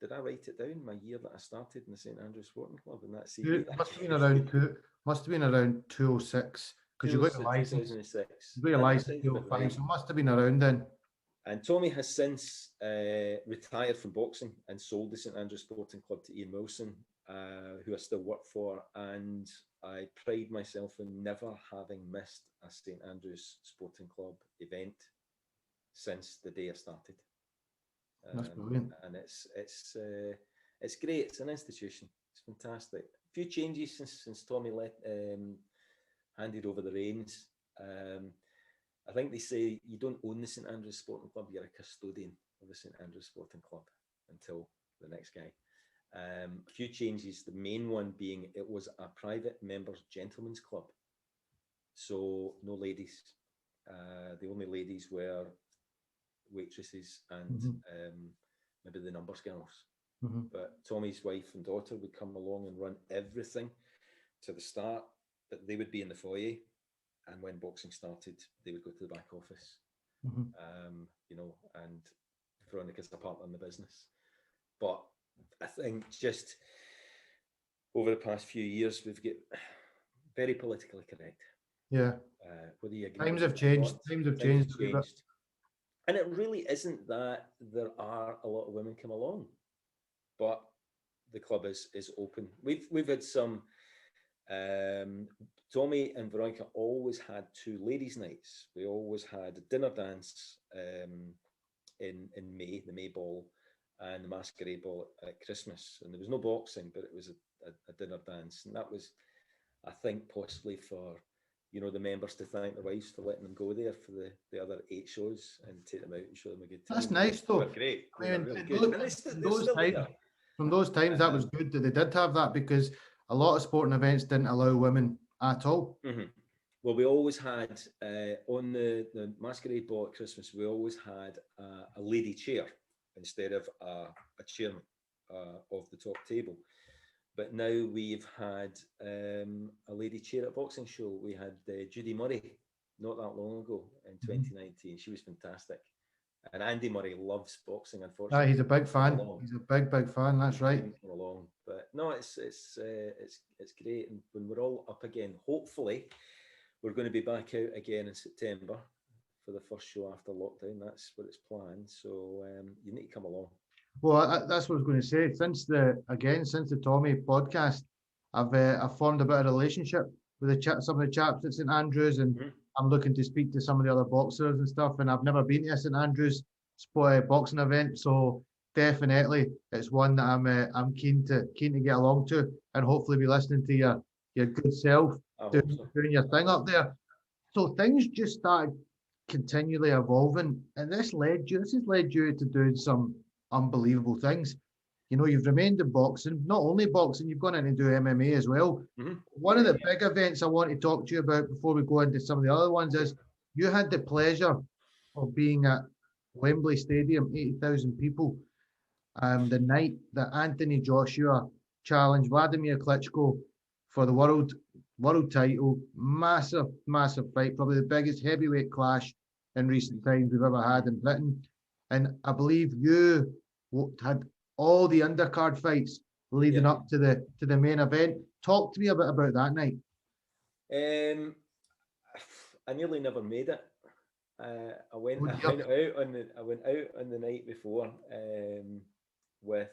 Did I write it down? My year that I started in the St Andrews Sporting Club, and that's it must have been around 206, because you got your license. 2006. You got your license 205, so it must have been around then. And Tommy has since retired from boxing and sold the St Andrews Sporting Club to Ian Wilson, who I still work for. And I pride myself in never having missed a St Andrews Sporting Club event since the day I started. That's brilliant. And it's great. It's an institution. It's fantastic. A few changes since Tommy handed over the reins. I think they say you don't own the St Andrews Sporting Club, you're a custodian of the St Andrews Sporting Club until the next guy. A few changes, the main one being it was a private members gentlemen's club. So no ladies. The only ladies were waitresses and maybe the numbers girls. Mm-hmm. But Tommy's wife and daughter would come along and run everything to the start, but they would be in the foyer. And when boxing started, they would go to the back office, Mm-hmm. you know, and Veronica's a partner in the business. But I think just over the past few years, we've got very politically correct. Yeah. Whether you agree Times with have it or changed. not, Times have things changed have a wee bit. changed. And it really isn't that there are a lot of women come along, but the club is open. We've had some. Tommy and Veronica always had 2 ladies' nights. We always had a dinner dance in May, the May ball, and the masquerade ball at Christmas. And there was no boxing, but it was a dinner dance, and that was, I think, possibly for, you know, the members to thank their wives for letting them go there for the other 8 shows and take them out and show them a good time. That's nice, though. They were great. I They mean, were really in good. those- And in they're those still times, there. from those times, that was good that they did have that, because a lot of sporting events didn't allow women at all. Mm-hmm. Well, we always had, on the masquerade ball at Christmas, we always had a lady chair instead of a chairman of the top table. But now we've had a lady chair at a boxing show. We had Judy Murray not that long ago in 2019. She was fantastic. And Andy Murray loves boxing, unfortunately. He's a big fan. He's a big fan. That's right. Along, but no, it's great. And when we're all up again, hopefully, we're going to be back out again in September for the first show after lockdown. That's what it's planned. So you need to come along. Well, that's what I was going to say. Since the Tommy podcast, I've formed a bit of a relationship with some of the chaps at St Andrews, and I'm looking to speak to some of the other boxers and stuff. And I've never been to a St Andrews boxing event, so definitely it's one that I'm keen to get along to, and hopefully be listening to your good self doing your thing up there. So things just started continually evolving, and this has led you to doing some unbelievable things. You know, you've remained in boxing, not only boxing, you've gone in and do MMA as well. One of the big events I want to talk to you about before we go into some of the other ones is you had the pleasure of being at Wembley Stadium, 80,000 people, the night that Anthony Joshua challenged Vladimir Klitschko for the world title. Massive fight, probably the biggest heavyweight clash in recent times we've ever had in Britain. And I believe you had all the undercard fights leading up to the main event. Talk to me a bit about that night. I nearly never made it. I went out on the night before with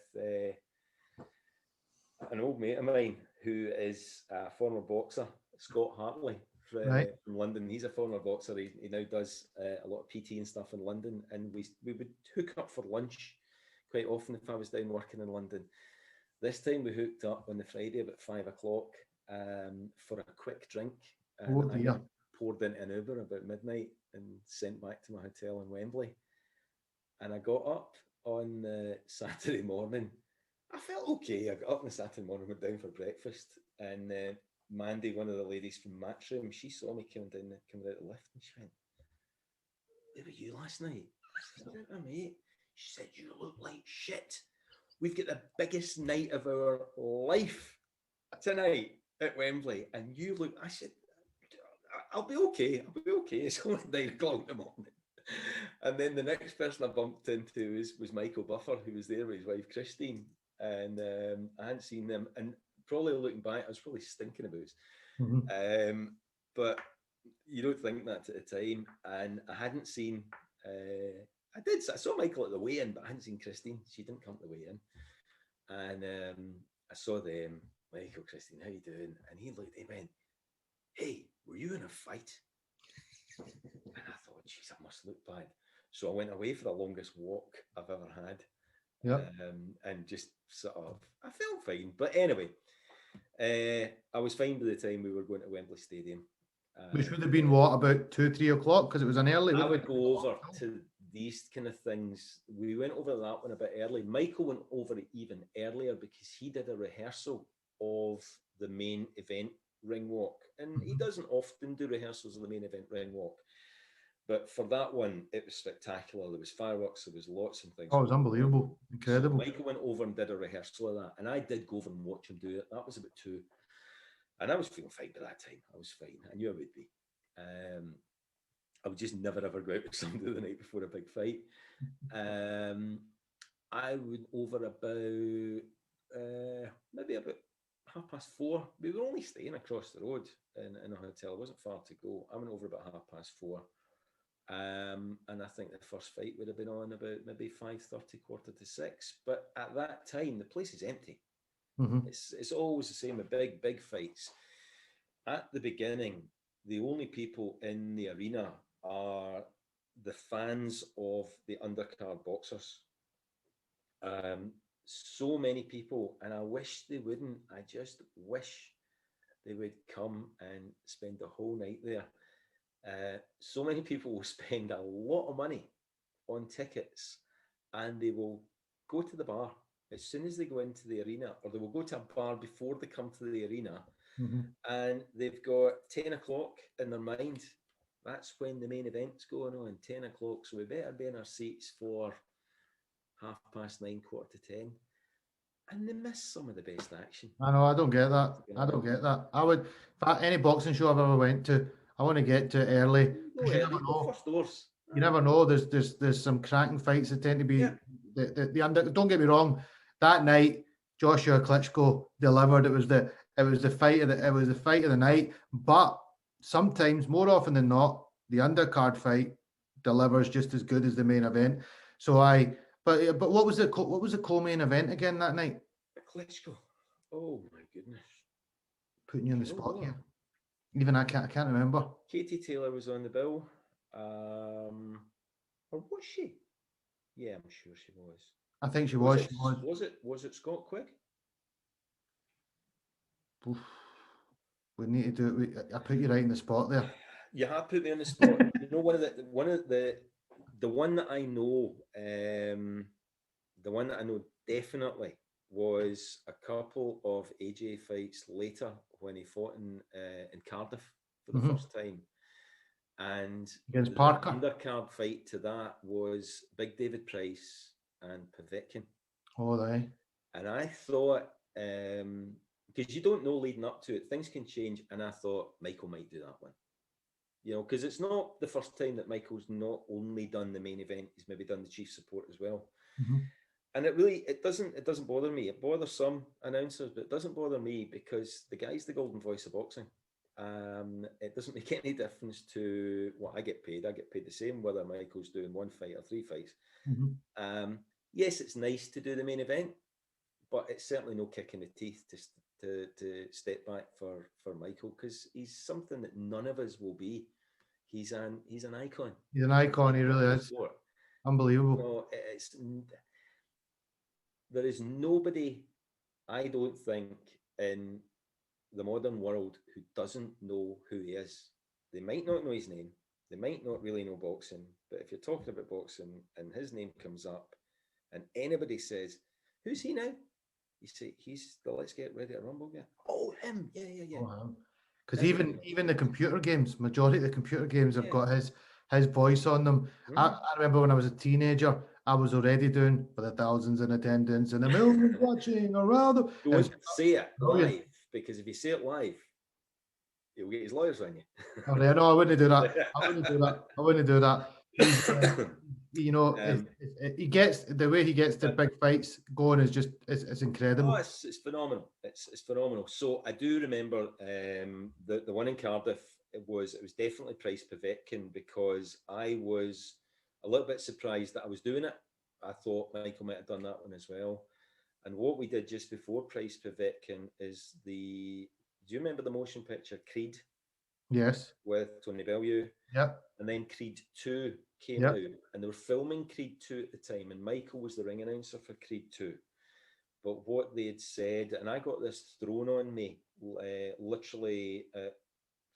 an old mate of mine who is a former boxer, Scott Hartley from London. He's a former boxer. He now does a lot of PT and stuff in London, and we would hook up for lunch quite often if I was down working in London. This time we hooked up on the Friday about 5 o'clock for a quick drink. And I got poured into an Uber about midnight and sent back to my hotel in Wembley. And I got up on Saturday morning. I felt okay. I got up on the Saturday morning, went down for breakfast, and Mandy, one of the ladies from Matchroom, she saw me coming out the lift, and she went, "Where were you last night?" I said, "Oh, mate." She said, "You look like shit. We've got the biggest night of our life tonight at Wembley, and you look." I said, I'll be okay. It's only 9 o'clock in the morning." And then the next person I bumped into was Michael Buffer, who was there with his wife Christine, and I hadn't seen them. And probably looking back, I was probably stinking about it. But you don't think that at the time. And I hadn't seen. I saw Michael at the weigh-in, but I hadn't seen Christine. She didn't come to the weigh-in. And I saw them. Michael, Christine, how you doing? And he went, "Hey, were you in a fight?" And I thought, geez, I must look bad. So I went away for the longest walk I've ever had. And just sort of, I felt fine. But anyway, I was fine by the time we were going to Wembley Stadium. Which would have been what, about 2-3 o'clock? Because it was an early. I would go over to these kind of things. We went over that one a bit early. Michael went over it even earlier because he did a rehearsal of the main event ring walk. And he doesn't often do rehearsals of the main event ring walk. But for that one, it was spectacular. There was fireworks, there was lots of things. Oh, it was unbelievable, incredible. So Michael went over and did a rehearsal of that, and I did go over and watch him do it. That was about 2, and I was feeling fine by that time. I was fine. I knew I would be. I would just never ever go out with somebody the night before a big fight. I went over about maybe about 4:30. We were only staying across the road in a hotel. It wasn't far to go. I went over about 4:30. And I think the first fight would have been on about maybe 5:30, 5:45. But at that time, the place is empty. Mm-hmm. It's always the same with big fights. At the beginning, the only people in the arena are the fans of the undercard boxers. So many people, and I wish they wouldn't. I just wish they would come and spend the whole night there. So many people will spend a lot of money on tickets, and they will go to the bar as soon as they go into the arena, or they will go to a bar before they come to the arena, and they've got 10 o'clock in their mind. That's when the main event's going on, 10 o'clock. So we better be in our seats for 9:30, 9:45, and they miss some of the best action. I know, I don't get that. I don't get that. I would, any boxing show I've ever went to, I want to get to early. Go early, go first doors. You never know. There's some cracking fights that tend to be the under. Don't get me wrong. That night, Joshua Klitchko delivered. It was the fight of the night. But sometimes, more often than not, the undercard fight delivers just as good as the main event. But what was the co-main event again that night? Klitchko. Oh my goodness. Putting you on the spot here. Even I can't remember. Katie Taylor was on the bill. Or was she? Yeah, I'm sure she was. I think she was. Was it Scott Quigg? Oof. We need to do it. I put you right in the spot there. You have put me on the spot. You know, the one that I know, the one that I know definitely was a couple of AJ fights later when he fought in Cardiff for the first time. And against Parker. The undercard fight to that was Big David Price and Povetkin. Oh, they. And I thought, because you don't know leading up to it, things can change. And I thought Michael might do that one. You know, because it's not the first time that Michael's not only done the main event, he's maybe done the chief support as well. And it doesn't bother me. It bothers some announcers, but it doesn't bother me because the guy's the golden voice of boxing. It doesn't make any difference to what I get paid. I get paid the same whether Michael's doing 1 fight or 3 fights. Yes, it's nice to do the main event, but it's certainly no kick in the teeth to step back for Michael, because he's something that none of us will be. He's an icon. He's an icon. He really is. Unbelievable. No, there is nobody, I don't think, in the modern world who doesn't know who he is. They might not know his name. They might not really know boxing. But if you're talking about boxing and his name comes up and anybody says, "Who's he now?" You say, "He's the Let's Get Ready to Rumble guy." Oh, him. Yeah. Because even the computer games, majority of the computer games have got his voice on them. I remember when I was a teenager, I was already doing for the thousands in attendance and the millions watching around them. Don't say it live, because if you say it live, he'll get his lawyers on you. Oh, yeah, no, I wouldn't do that. I wouldn't do that. You know, he gets the way he gets the big fights going is just it's incredible. Oh, it's phenomenal. It's phenomenal. So I do remember the one in Cardiff. It was definitely Price Povetkin, because I was a little bit surprised that I was doing it. I thought Michael might have done that one as well. And what we did just before Price Povetkin is do you remember the motion picture Creed? Yes. With Tony Bellew. Yep. And then Creed 2 came out, and they were filming Creed 2 at the time, and Michael was the ring announcer for Creed 2. But what they had said, and I got this thrown on me literally at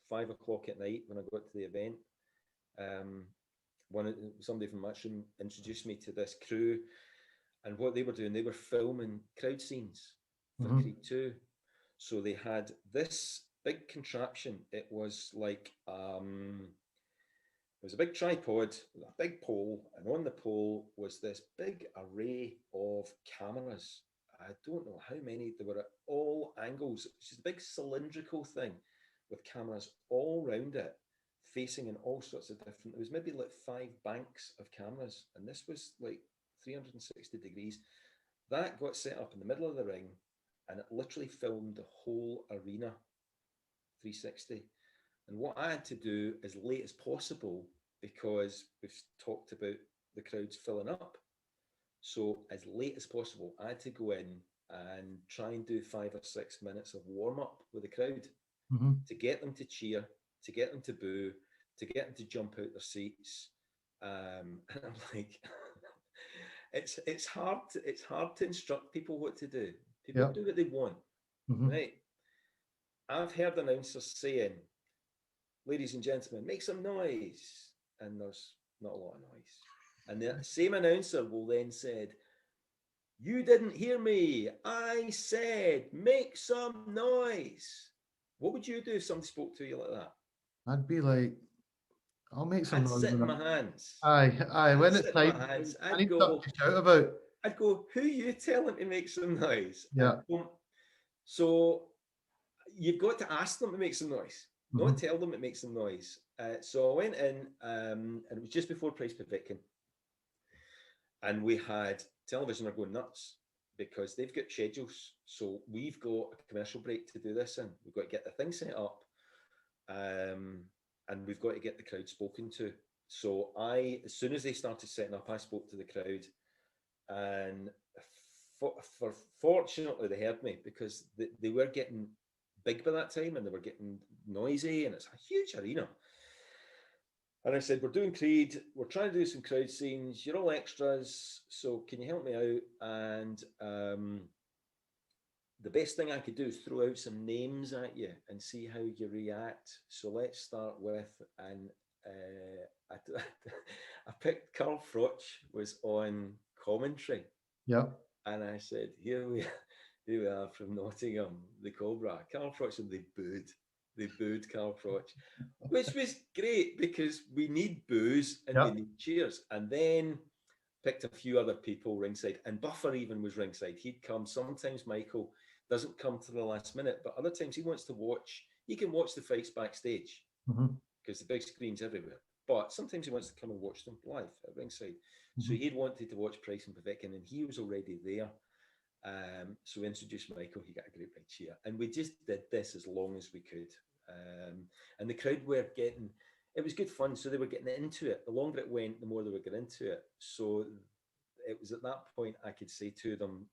5 o'clock at night when I got to the event. Somebody from Matchroom introduced me to this crew, and what they were doing, they were filming crowd scenes for Creed 2. So they had this big contraption. It was like was a big tripod with a big pole, and on the pole was this big array of cameras. I don't know how many, there were at all angles. It's just a big cylindrical thing with cameras all round it, facing in all sorts of different, there was maybe like 5 banks of cameras, and this was like 360 degrees. That got set up in the middle of the ring, and it literally filmed the whole arena 360. And what I had to do as late as possible, because we've talked about the crowds filling up, so as late as possible, I had to go in and try and do 5 or 6 minutes of warm up with the crowd to get them to cheer, to get them to boo, to get them to jump out their seats. And I'm like, it's hard to instruct people what to do. People do what they want, right? I've heard announcers saying, "Ladies and gentlemen, make some noise," and there's not a lot of noise. And the same announcer will then said, "You didn't hear me. I said, make some noise." What would you do if somebody spoke to you like that? I'd be like, I'll make some I'd noise. sit in my hands. Aye. When it's time, I need something to shout about. I'd go, "Who are you telling to make some noise?" Yeah. So you've got to ask them to make some noise, not tell them to make some noise. So I went in, and it was just before Price Pavitkin. And we had television are going nuts because they've got schedules. So we've got a commercial break to do this in. We've got to get the thing set up, and we've got to get the crowd spoken to. So as soon as they started setting up, I spoke to the crowd, and fortunately they heard me, because they were getting big by that time, and they were getting noisy, and it's a huge arena. And I said, "We're doing Creed, we're trying to do some crowd scenes, you're all extras, so can you help me out?" And the best thing I could do is throw out some names at you and see how you react. So let's start with, and I picked Carl Froch was on commentary. Yeah. And I said, here we are from Nottingham, the Cobra. Carl Froch, and they booed Carl Froch, which was great because we need boos and we need cheers. And then picked a few other people ringside, and Buffer even was ringside. He'd come. Sometimes Michael doesn't come to the last minute, but other times he wants to watch. He can watch the fights backstage because the big screen's everywhere. But sometimes he wants to come and watch them live at ringside. So he'd wanted to watch Price and Pavitkin, and he was already there. So we introduced Michael. He got a great big cheer, and we just did this as long as we could. And the crowd were getting, it was good fun. So they were getting into it. The longer it went, the more they were getting into it. So it was at that point I could say to them,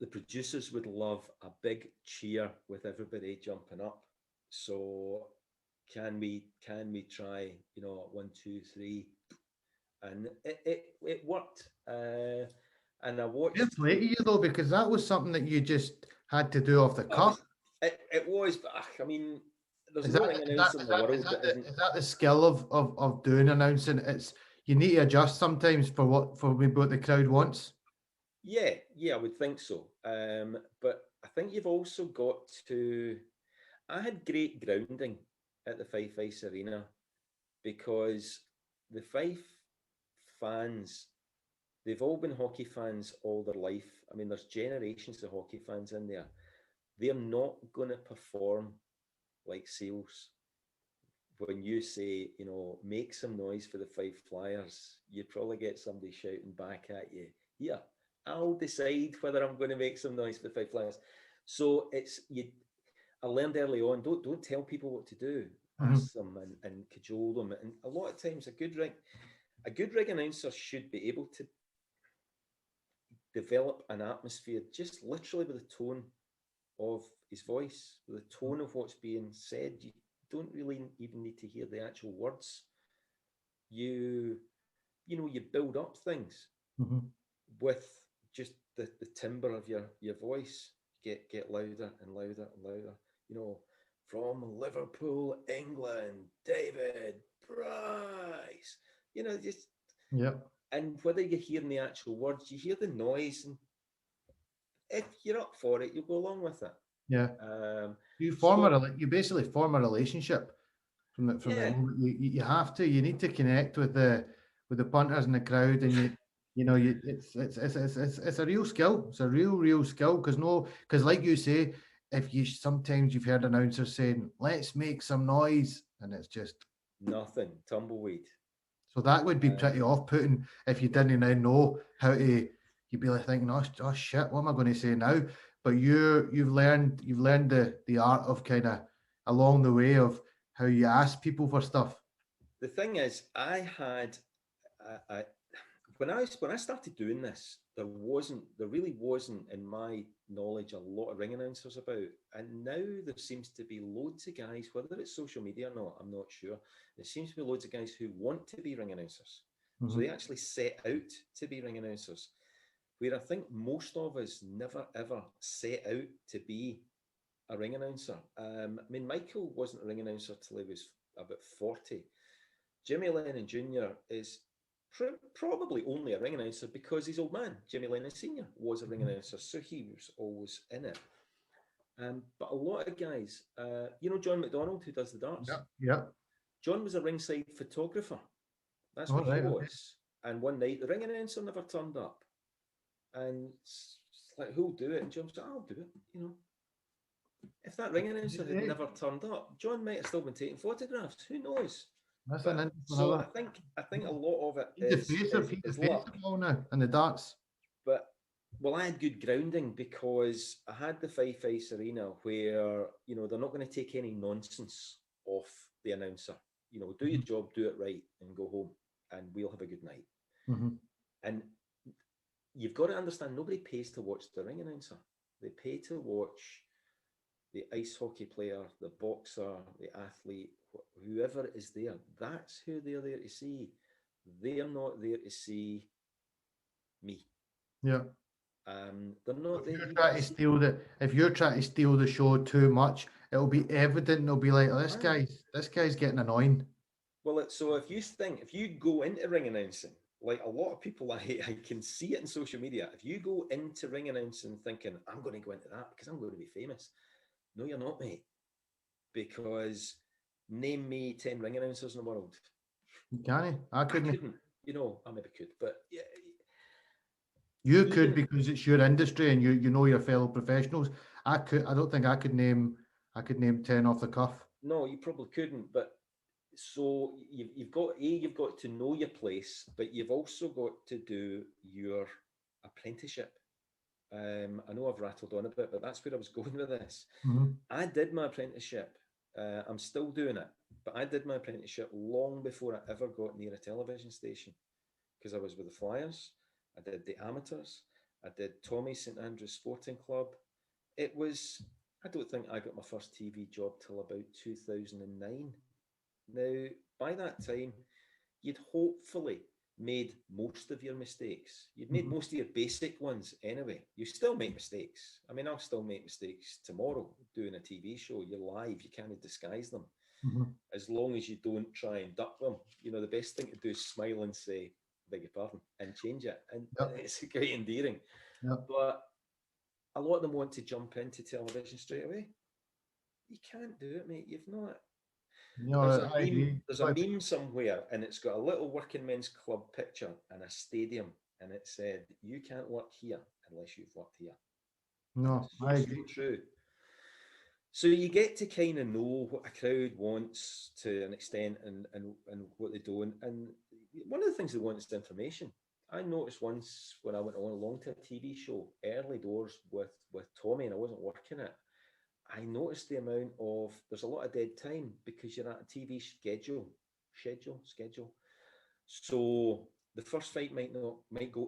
the producers would love a big cheer with everybody jumping up. So can we try, 1, 2, 3, and it worked. And I watched. It's late to you though, because that was something that you just had to do off the cuff. It was, but I mean, there's no announcing in the world that isn't. Is that the skill of doing announcing? It's you need to adjust sometimes for what the crowd wants. Yeah, I would think so. But I think you've also got to. I had great grounding at the Fife Ice Arena because the Fife fans, they've all been hockey fans all their life. I mean, there's generations of hockey fans in there. They're not going to perform like sales. When you say, make some noise for the Fife Flyers, you'd probably get somebody shouting back at you, "Yeah, I'll decide whether I'm going to make some noise for the Fife Flyers." So I learned early on, don't tell people what to do. Ask them and cajole them. And a lot of times a good ring announcer should be able to develop an atmosphere just literally with the tone of his voice, with the tone of what's being said. You don't really even need to hear the actual words. You build up things with just the timbre of your voice. Get louder and louder and louder. From Liverpool, England, David Price. And whether you're hearing the actual words, you hear the noise, and if you're up for it, you'll go along with it. Yeah. You basically form a relationship from the Yeah, moment. You have to. You need to connect with the punters in the crowd, and it's a real skill. It's a real skill because like you say, if you sometimes you've heard announcers saying, "Let's make some noise," and it's just nothing, tumbleweed. so that would be pretty off-putting if you didn't now know how to. You'd be like thinking, "Oh shit, what am I going to say now?" But you've learned the art of kind of along the way of how you ask people for stuff. The thing is, I when I started doing this, there really wasn't in my knowledge a lot of ring announcers about, and now there seems to be loads of guys, whether it's social media or not, I'm not sure. There seems to be loads of guys who want to be ring announcers, so they actually set out to be ring announcers. Where I think most of us never ever set out to be a ring announcer. I mean, Michael wasn't a ring announcer till he was about 40. Jimmy Lennon Jr. is probably only a ring announcer because his old man, Jimmy Lennon Sr., was a ring announcer, so he was always in it. But a lot of guys, John McDonald, who does the darts? Yeah. John was a ringside photographer. That's All what he right. Okay. was. And one night, the ring announcer never turned up. And it's like, who'll do it? And John said, I'll do it, If that ring announcer had never turned up, John might have still been taking photographs. Who knows? That's an interesting. So I think a lot of it is the face luck. of all now in the darts. But I had good grounding because I had the Fife Arena where they're not going to take any nonsense off the announcer. Do your job, do it right, and go home, and we'll have a good night. And you've got to understand, nobody pays to watch the ring announcer. They pay to watch the ice hockey player, the boxer, the athlete, whoever is there. That's who they're there to see. They're not there to see me. Yeah. They're not there. If you're trying to steal the show too much, it'll be evident. They'll be like, oh, this guy's getting annoying. Well, so if you go into ring announcing, like a lot of people, I can see it in social media. If you go into ring announcing thinking, I'm going to go into that because I'm going to be famous. No, you're not, mate. Because name me 10 ring announcers in the world. Can I couldn't. I maybe could, but yeah. You could because it's your industry and you know your fellow professionals. I don't think I could name 10 off the cuff. No, you probably couldn't, but so you've got to know your place, but you've also got to do your apprenticeship. I know I've rattled on a bit, but that's where I was going with this. I did my apprenticeship. I'm still doing it, but I did my apprenticeship long before I ever got near a television station because I was with the Flyers. I did the amateurs. I did Tommy St Andrews Sporting Club. I don't think I got my first TV job till about 2009. Now, by that time, you'd hopefully made most of your mistakes. You'd made most of your basic ones anyway. You still make mistakes. I mean, I'll still make mistakes tomorrow doing a TV show. You're live. You can't disguise them. As long as you don't try and duck them. The best thing to do is smile and say, beg your pardon, and change it. And it's quite endearing. But a lot of them want to jump into television straight away. You can't do it, mate. You've not. There's a meme somewhere, and it's got a little working men's club picture and a stadium, and it said, "You can't work here unless you've worked here." No, I agree. So true. So you get to kind of know what a crowd wants to an extent, and what they don't. And one of the things they want is information. I noticed once when I went along to a TV show, early doors with Tommy, and I wasn't working it. I noticed the amount of, there's a lot of dead time because you're at a TV schedule. So the first fight might go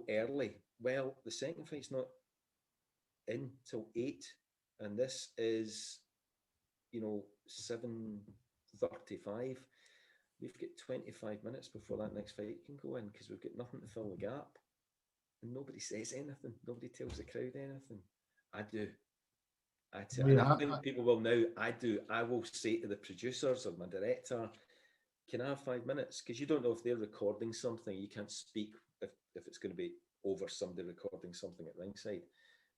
early. Well, the second fight's not in till 8, and this is 7:35. We've got 25 minutes before that next fight can go in because we've got nothing to fill the gap. And nobody says anything. Nobody tells the crowd anything. I do. I think people will now. I do. I will say to the producers or my director, can I have 5 minutes? Because you don't know if they're recording something. You can't speak if it's going to be over somebody recording something at ringside.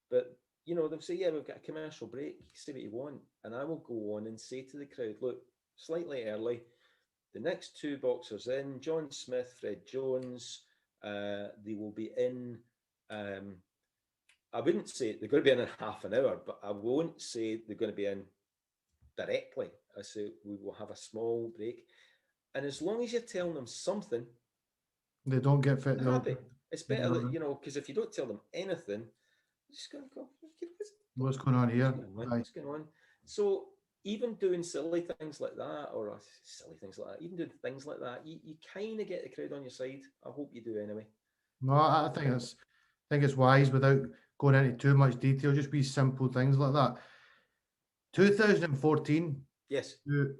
But, they'll say, yeah, we've got a commercial break. Say what you want. And I will go on and say to the crowd, look, slightly early. The next two boxers in, John Smith, Fred Jones, they will be in, I wouldn't say they're going to be in half an hour, but I won't say they're going to be in directly. I say we will have a small break. And as long as you're telling them something, They don't get fit. they're happy. It's better that, Yeah. you know, because if you don't tell them anything, they're just going to go, What's going on here? what's going on? So even doing silly things like that, or silly things like that, even doing things like that, you kind of get the crowd on your side. I hope you do anyway. No, I think it's wise without going into too much detail. Just be simple things like that. 2014. Yes. You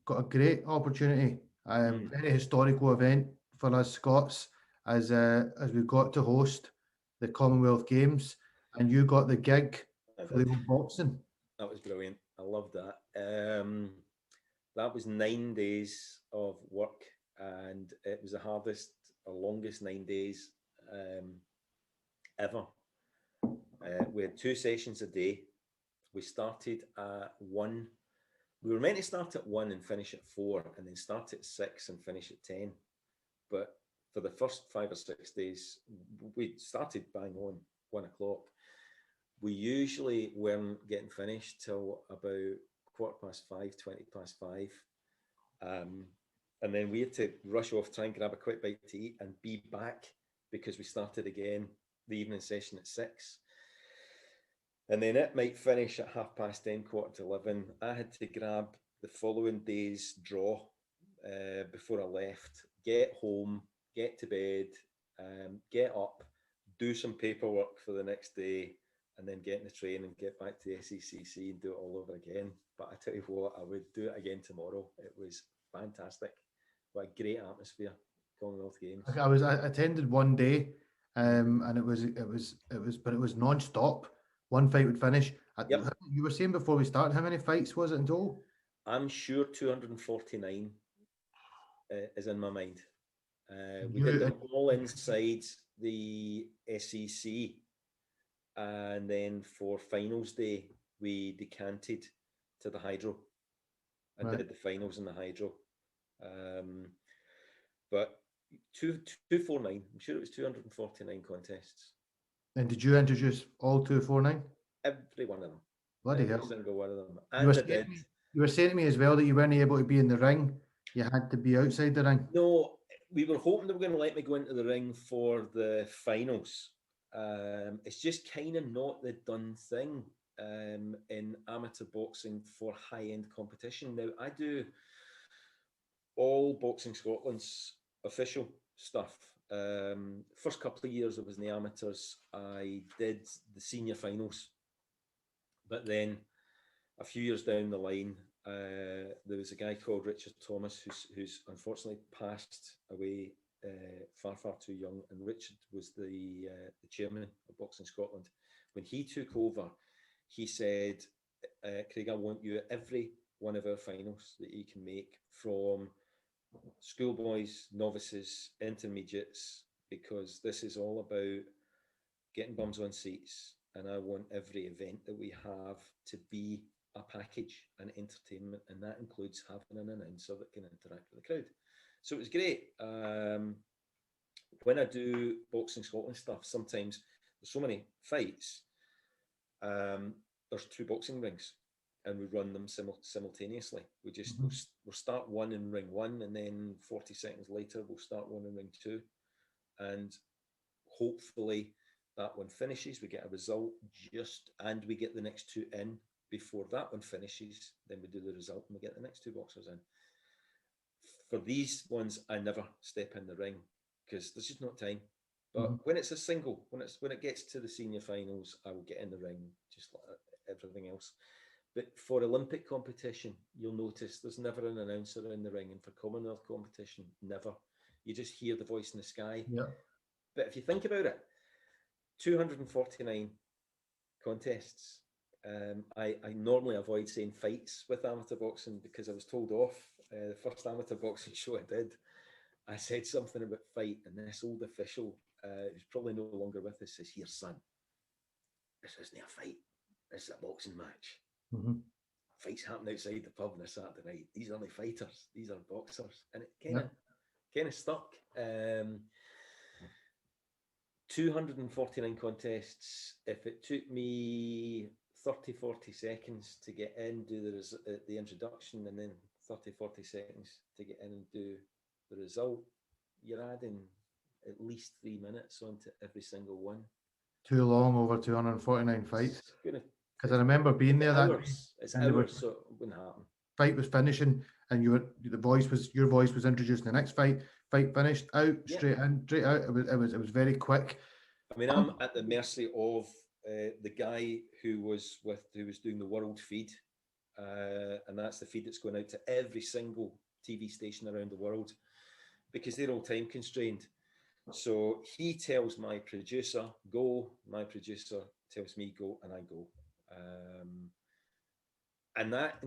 got a great opportunity. Very historical event for us Scots as we got to host the Commonwealth Games, and you got the gig for the old boxing. That was brilliant. I loved that. That was 9 days of work, and it was the hardest or longest 9 days ever. We had 2 sessions a day. We started at 1. We were meant to start at 1 and finish at 4, and then start at 6 and finish at 10. But for the first 5 or 6 days, we started bang on 1 o'clock. We usually weren't getting finished till about 5:15, 5:20. And then we had to rush off, try and grab a quick bite to eat and be back because we started again the evening session at 6. And then it might finish at 10:30, 11:15. I had to grab the following day's draw before I left, get home, get to bed, get up, do some paperwork for the next day, and then get in the train and get back to the SECC and do it all over again. But I tell you what, I would do it again tomorrow. It was fantastic. What a great atmosphere, Commonwealth Games. I attended one day, and it was non-stop. One fight would finish. Yep. You were saying before we started, how many fights was it in total? I'm sure 249 is in my mind. We did them all inside the SEC. And then for finals day, we decanted to the Hydro and did the finals in the Hydro. But 249, I'm sure it was 249 contests. And did you introduce all 249? Every one of them. Bloody hell. Every single one of them. And you were saying to me as well that you weren't able to be in the ring. You had to be outside the ring. No, we were hoping they were going to let me go into the ring for the finals. It's just kind of not the done thing in amateur boxing for high-end competition. Now, I do all Boxing Scotland's official stuff. First couple of years I was in the amateurs, I did the senior finals. But then a few years down the line, there was a guy called Richard Thomas who's unfortunately passed away far too young, and Richard was the chairman of Boxing Scotland. When he took over, he said, Craig, I want you at every one of our finals that you can make, from schoolboys, novices, intermediates, because this is all about getting bums on seats, and I want every event that we have to be a package and entertainment, and that includes having an announcer that can interact with the crowd. So it was great. When I do Boxing Scotland stuff, sometimes there's so many fights. There's 2 boxing rings, and we run them simultaneously. We just we'll start one in ring 1, and then 40 seconds later we'll start one in ring 2, and hopefully that one finishes. We get a result and we get the next 2 in before that one finishes. Then we do the result and we get the next 2 boxers in. For these ones, I never step in the ring because there's just not time. But when it's a single, when it gets to the senior finals, I will get in the ring just like everything else. But for Olympic competition, you'll notice there's never an announcer in the ring, and for Commonwealth competition, never. You just hear the voice in the sky. Yeah. But if you think about it, 249 contests. I normally avoid saying fights with amateur boxing because I was told off the first amateur boxing show I did. I said something about fight, and this old official, who's probably no longer with us, says, "Here, son, this isn't a fight. This is a boxing match." fights happen outside the pub on a Saturday night. These are only fighters. These are boxers, and it Yeah. kind of stuck. 249 contests. If it took me 30, 40 seconds to get in, do the introduction, and then 30, 40 seconds to get in and do the result, you're adding at least 3 minutes onto every single one. Too long, over 249 fights. Because I remember being there that day. It's hours, so it wouldn't happen. Fight was finishing, and your voice was introduced in the next fight. Fight finished, out, straight in, straight out. It was very quick. I mean, I'm at the mercy of the guy who was doing the world feed, and that's the feed that's going out to every single TV station around the world, because they're all time constrained. So he tells my producer, go, my producer tells me go, and I go. And that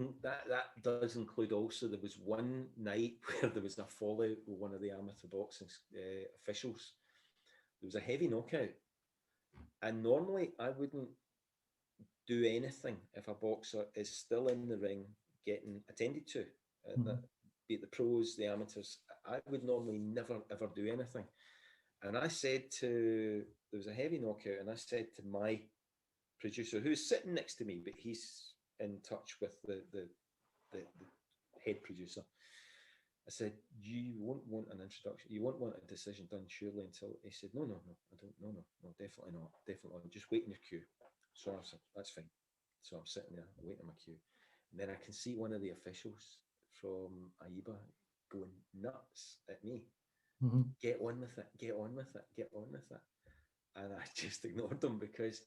does include also, there was one night where there was a fallout with one of the amateur boxing officials. There was a heavy knockout. And normally I wouldn't do anything if a boxer is still in the ring getting attended to, be it the pros, the amateurs. I would normally never, ever do anything. And I said there was a heavy knockout, and I said to my producer, who's sitting next to me, but he's in touch with the head producer. I said, you won't want an introduction. You won't want a decision done surely until. He said, no, I don't. No, definitely not. Definitely not. Just wait in your queue. So I said, that's fine. So I'm sitting there waiting in my queue. And then I can see one of the officials from AIBA going nuts at me. Mm-hmm. Get on with it, get on with it, get on with it. And I just ignored them because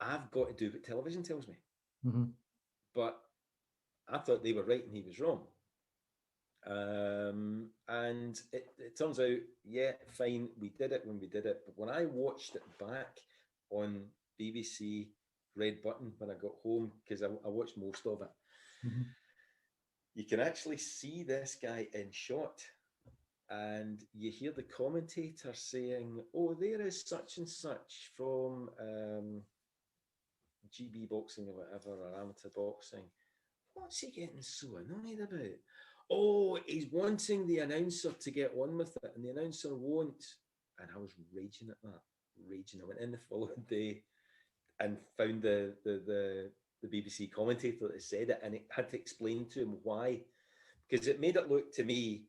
I've got to do what television tells me. Mm-hmm. But I thought they were right and he was wrong. And it turns out, yeah, fine, we did it when we did it. But when I watched it back on BBC Red Button when I got home, because I watched most of it, you can actually see this guy in shot. And you hear the commentator saying, oh, there is such and such from GB boxing or whatever, or amateur boxing. What's he getting so annoyed about? Oh, he's wanting the announcer to get on with it, and the announcer won't. And I was raging at that, raging. I went in the following day and found the BBC commentator that said it, and it had to explain to him why, because it made it look to me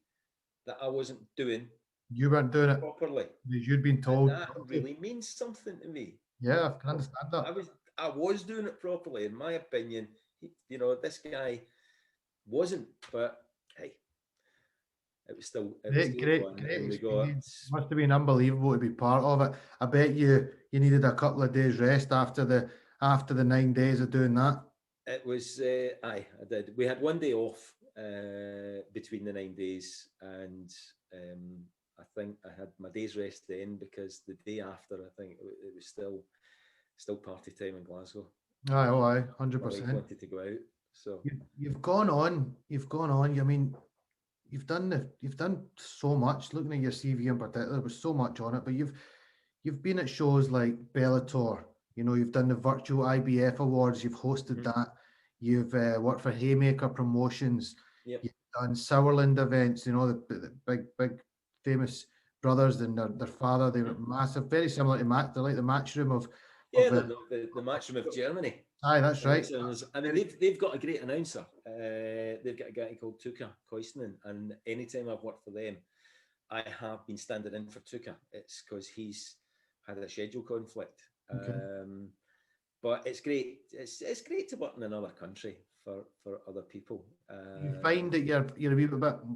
that I wasn't doing. You weren't doing it properly. You'd been told. And that really means something to me. Yeah, I can understand that. I was doing it properly, in my opinion. This guy wasn't, but hey, it was still great experience. Must have been unbelievable to be part of it. I bet you needed a couple of days rest after the 9 days of doing that. It was I did. We had one day off between the 9 days, and I think I had my day's rest then, because the day after, I think it was still party time in Glasgow. Aye, 100%. Wanted to go out. So you've gone on. I mean, you've done so much. Looking at your CV in particular, there was so much on it. But you've been at shows like Bellator. You've done the virtual IBF awards. You've hosted that. You've worked for Haymaker Promotions. Yep. You've done Sauerland events. The big famous brothers and their father. They were massive, very similar to they're like the Matchroom of. The Matchroom of Germany. Aye, that's right. I mean, they've got a great announcer. They've got a guy called Tuka Koistinen, and anytime I've worked for them, I have been standing in for Tuka. It's because he's had a schedule conflict. Okay. But it's great. It's great to work in another country for other people. You find that you're a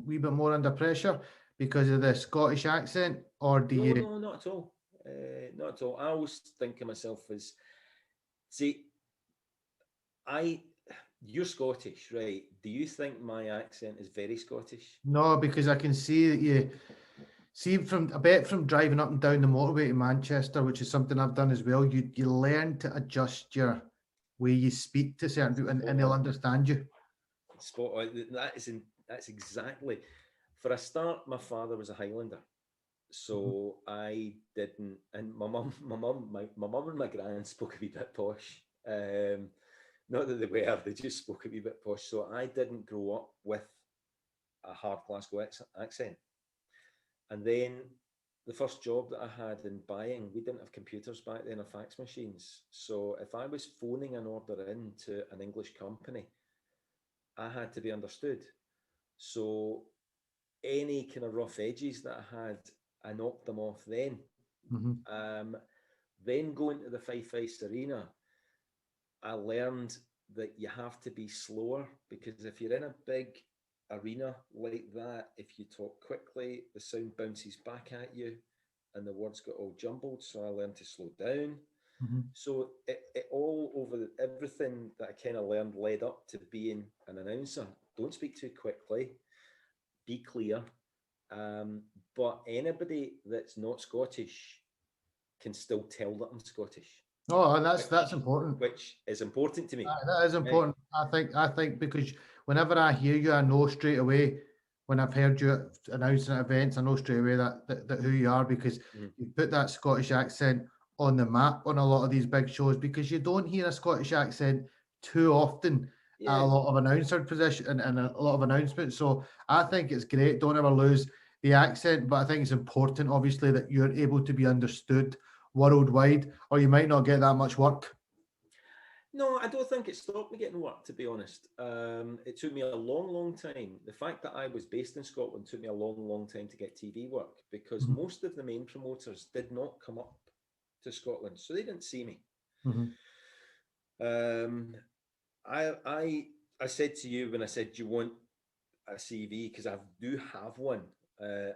wee bit more under pressure because of the Scottish accent, or do you? No, not at all. Not at all. I always think of myself as, you're Scottish, right? Do you think my accent is very Scottish? No, because I can see that you see from driving up and down the motorway to Manchester, which is something I've done as well. You learn to adjust your way you speak to certain people, and they'll understand you. Spot on. That's exactly. For a start, my father was a Highlander. So I didn't, and my mum and my gran spoke a wee bit posh, Not that they were, they just spoke a wee bit posh. So I didn't grow up with a hard Glasgow accent. And then the first job that I had in buying, we didn't have computers back then or fax machines. So if I was phoning an order in to an English company, I had to be understood. So any kind of rough edges that I had, I knocked them off then. Then going to the Fife Flyers arena, I learned that you have to be slower, because if you're in a big arena like that, if you talk quickly, the sound bounces back at you and the words get all jumbled. So I learned to slow down. So it all over everything that I kind of learned led up to being an announcer. Don't speak too quickly, be clear. But anybody that's not Scottish can still tell that I'm Scottish. Oh, and that's important. Which is important to me. That is important. I think because whenever I hear you, I know straight away. When I've heard you announcing at events, I know straight away that who you are, because you put that Scottish accent on the map on a lot of these big shows, because you don't hear a Scottish accent too often at a lot of announcer position and a lot of announcements. So I think it's great. Don't ever lose the accent, but I think it's important, obviously, that you're able to be understood worldwide, or you might not get that much work. No, I don't think it stopped me getting work, to be honest. It took me a long, long time. The fact that I was based in Scotland took me a long, long time to get TV work, because most of the main promoters did not come up to Scotland, so they didn't see me. I said to you when I said, do you want a CV? Because I do have one,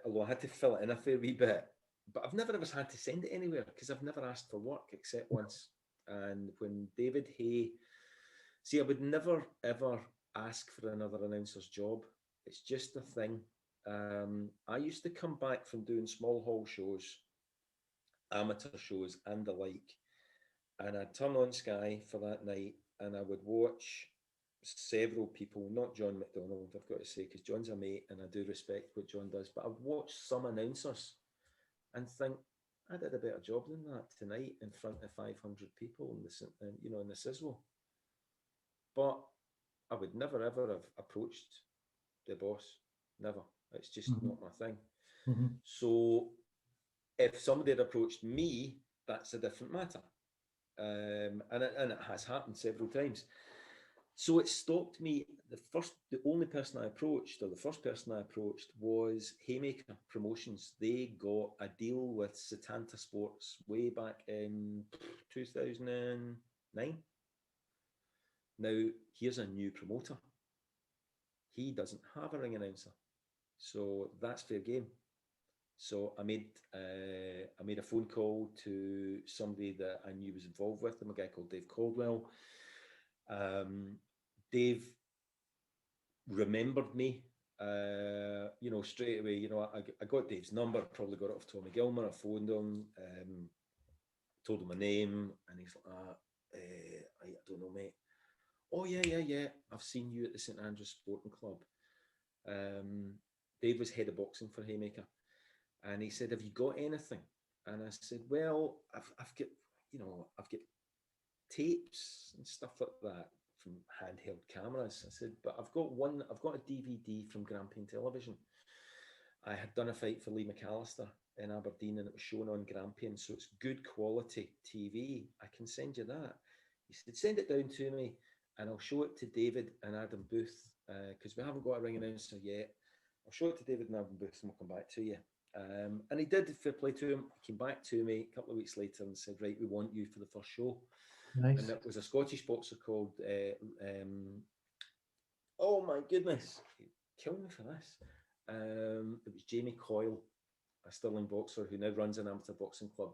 although I had to fill it in a fair wee bit. But I've never ever had to send it anywhere, because I've never asked for work except once. And when David Hay, I would never ever ask for another announcer's job. It's just a thing. I used to come back from doing small hall shows, amateur shows and the like, and I'd turn on Sky for that night and I would watch several people, not John McDonald, I've got to say, because John's a mate and I do respect what John does, but I've watched some announcers and think, I did a better job than that tonight in front of 500 people in the sizzle. But I would never ever have approached the boss. Never. It's just not my thing. So if somebody had approached me, that's a different matter. And it has happened several times. So it stopped me. The only person I approached, or the first person I approached, was Haymaker Promotions. They got a deal with Setanta Sports way back in 2009. Now, here's a new promoter. He doesn't have a ring announcer. So that's fair game. So I made a phone call to somebody that I knew was involved with them, a guy called Dave Caldwell. Dave remembered me, straight away. I got Dave's number, probably got it off Tommy Gilmer. I phoned him, told him my name, and he's like, I don't know, mate. Oh, yeah. I've seen you at the St Andrews Sporting Club. Dave was head of boxing for Haymaker. And he said, have you got anything? And I said, well, I've got tapes and stuff like that from handheld cameras. I said, but I've got a DVD from Grampian Television. I had done a fight for Lee McAllister in Aberdeen and it was shown on Grampian, so it's good quality TV. I can send you that. He said, send it down to me and I'll show it to David and Adam Booth, because we haven't got a ring announcer yet. I'll show it to David and Adam Booth and we'll come back to you. And he did, fair play to him. He came back to me a couple of weeks later and said, right, we want you for the first show. Nice. And it was a Scottish boxer called, oh my goodness, kill me for this. It was Jamie Coyle, a Stirling boxer who now runs an amateur boxing club.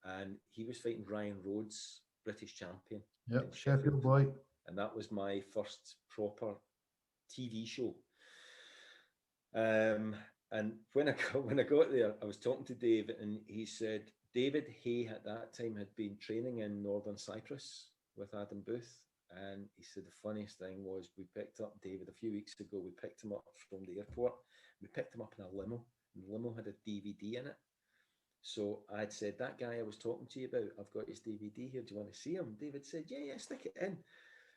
And he was fighting Ryan Rhodes, British champion. Yep, Sheffield boy. And that was my first proper TV show. And when I got there, I was talking to Dave, and he said David Hay at that time had been training in Northern Cyprus with Adam Booth, and he said the funniest thing was we picked up David a few weeks ago. We picked him up from the airport. We picked him up in a limo, and the limo had a DVD in it. So I'd said, that guy I was talking to you about, I've got his DVD here. Do you want to see him? David said, yeah, stick it in.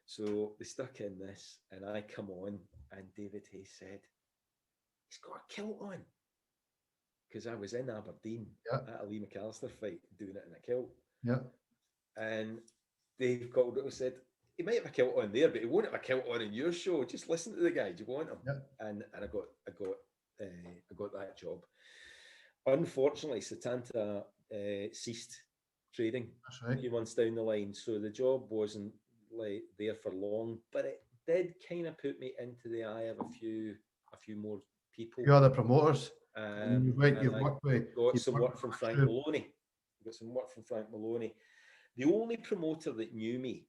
So they stuck in this, and I come on, and David Hayes said, "He's got a kilt on," because I was in Aberdeen at a Lee McAllister fight, doing it in a kilt. Yeah. And Dave Caldwell said, "He might have a kilt on there, but he won't have a kilt on in your show. Just listen to the guy. Do you want him?" Yeah. And I got that job. Unfortunately, Satanta ceased trading That's right. a few months down the line, so the job wasn't like there for long. But it did kind of put me into the eye of a few more people. You are the promoters. You've worked with. Got some work from Frank Maloney. Got some work from Frank Maloney. The only promoter that knew me,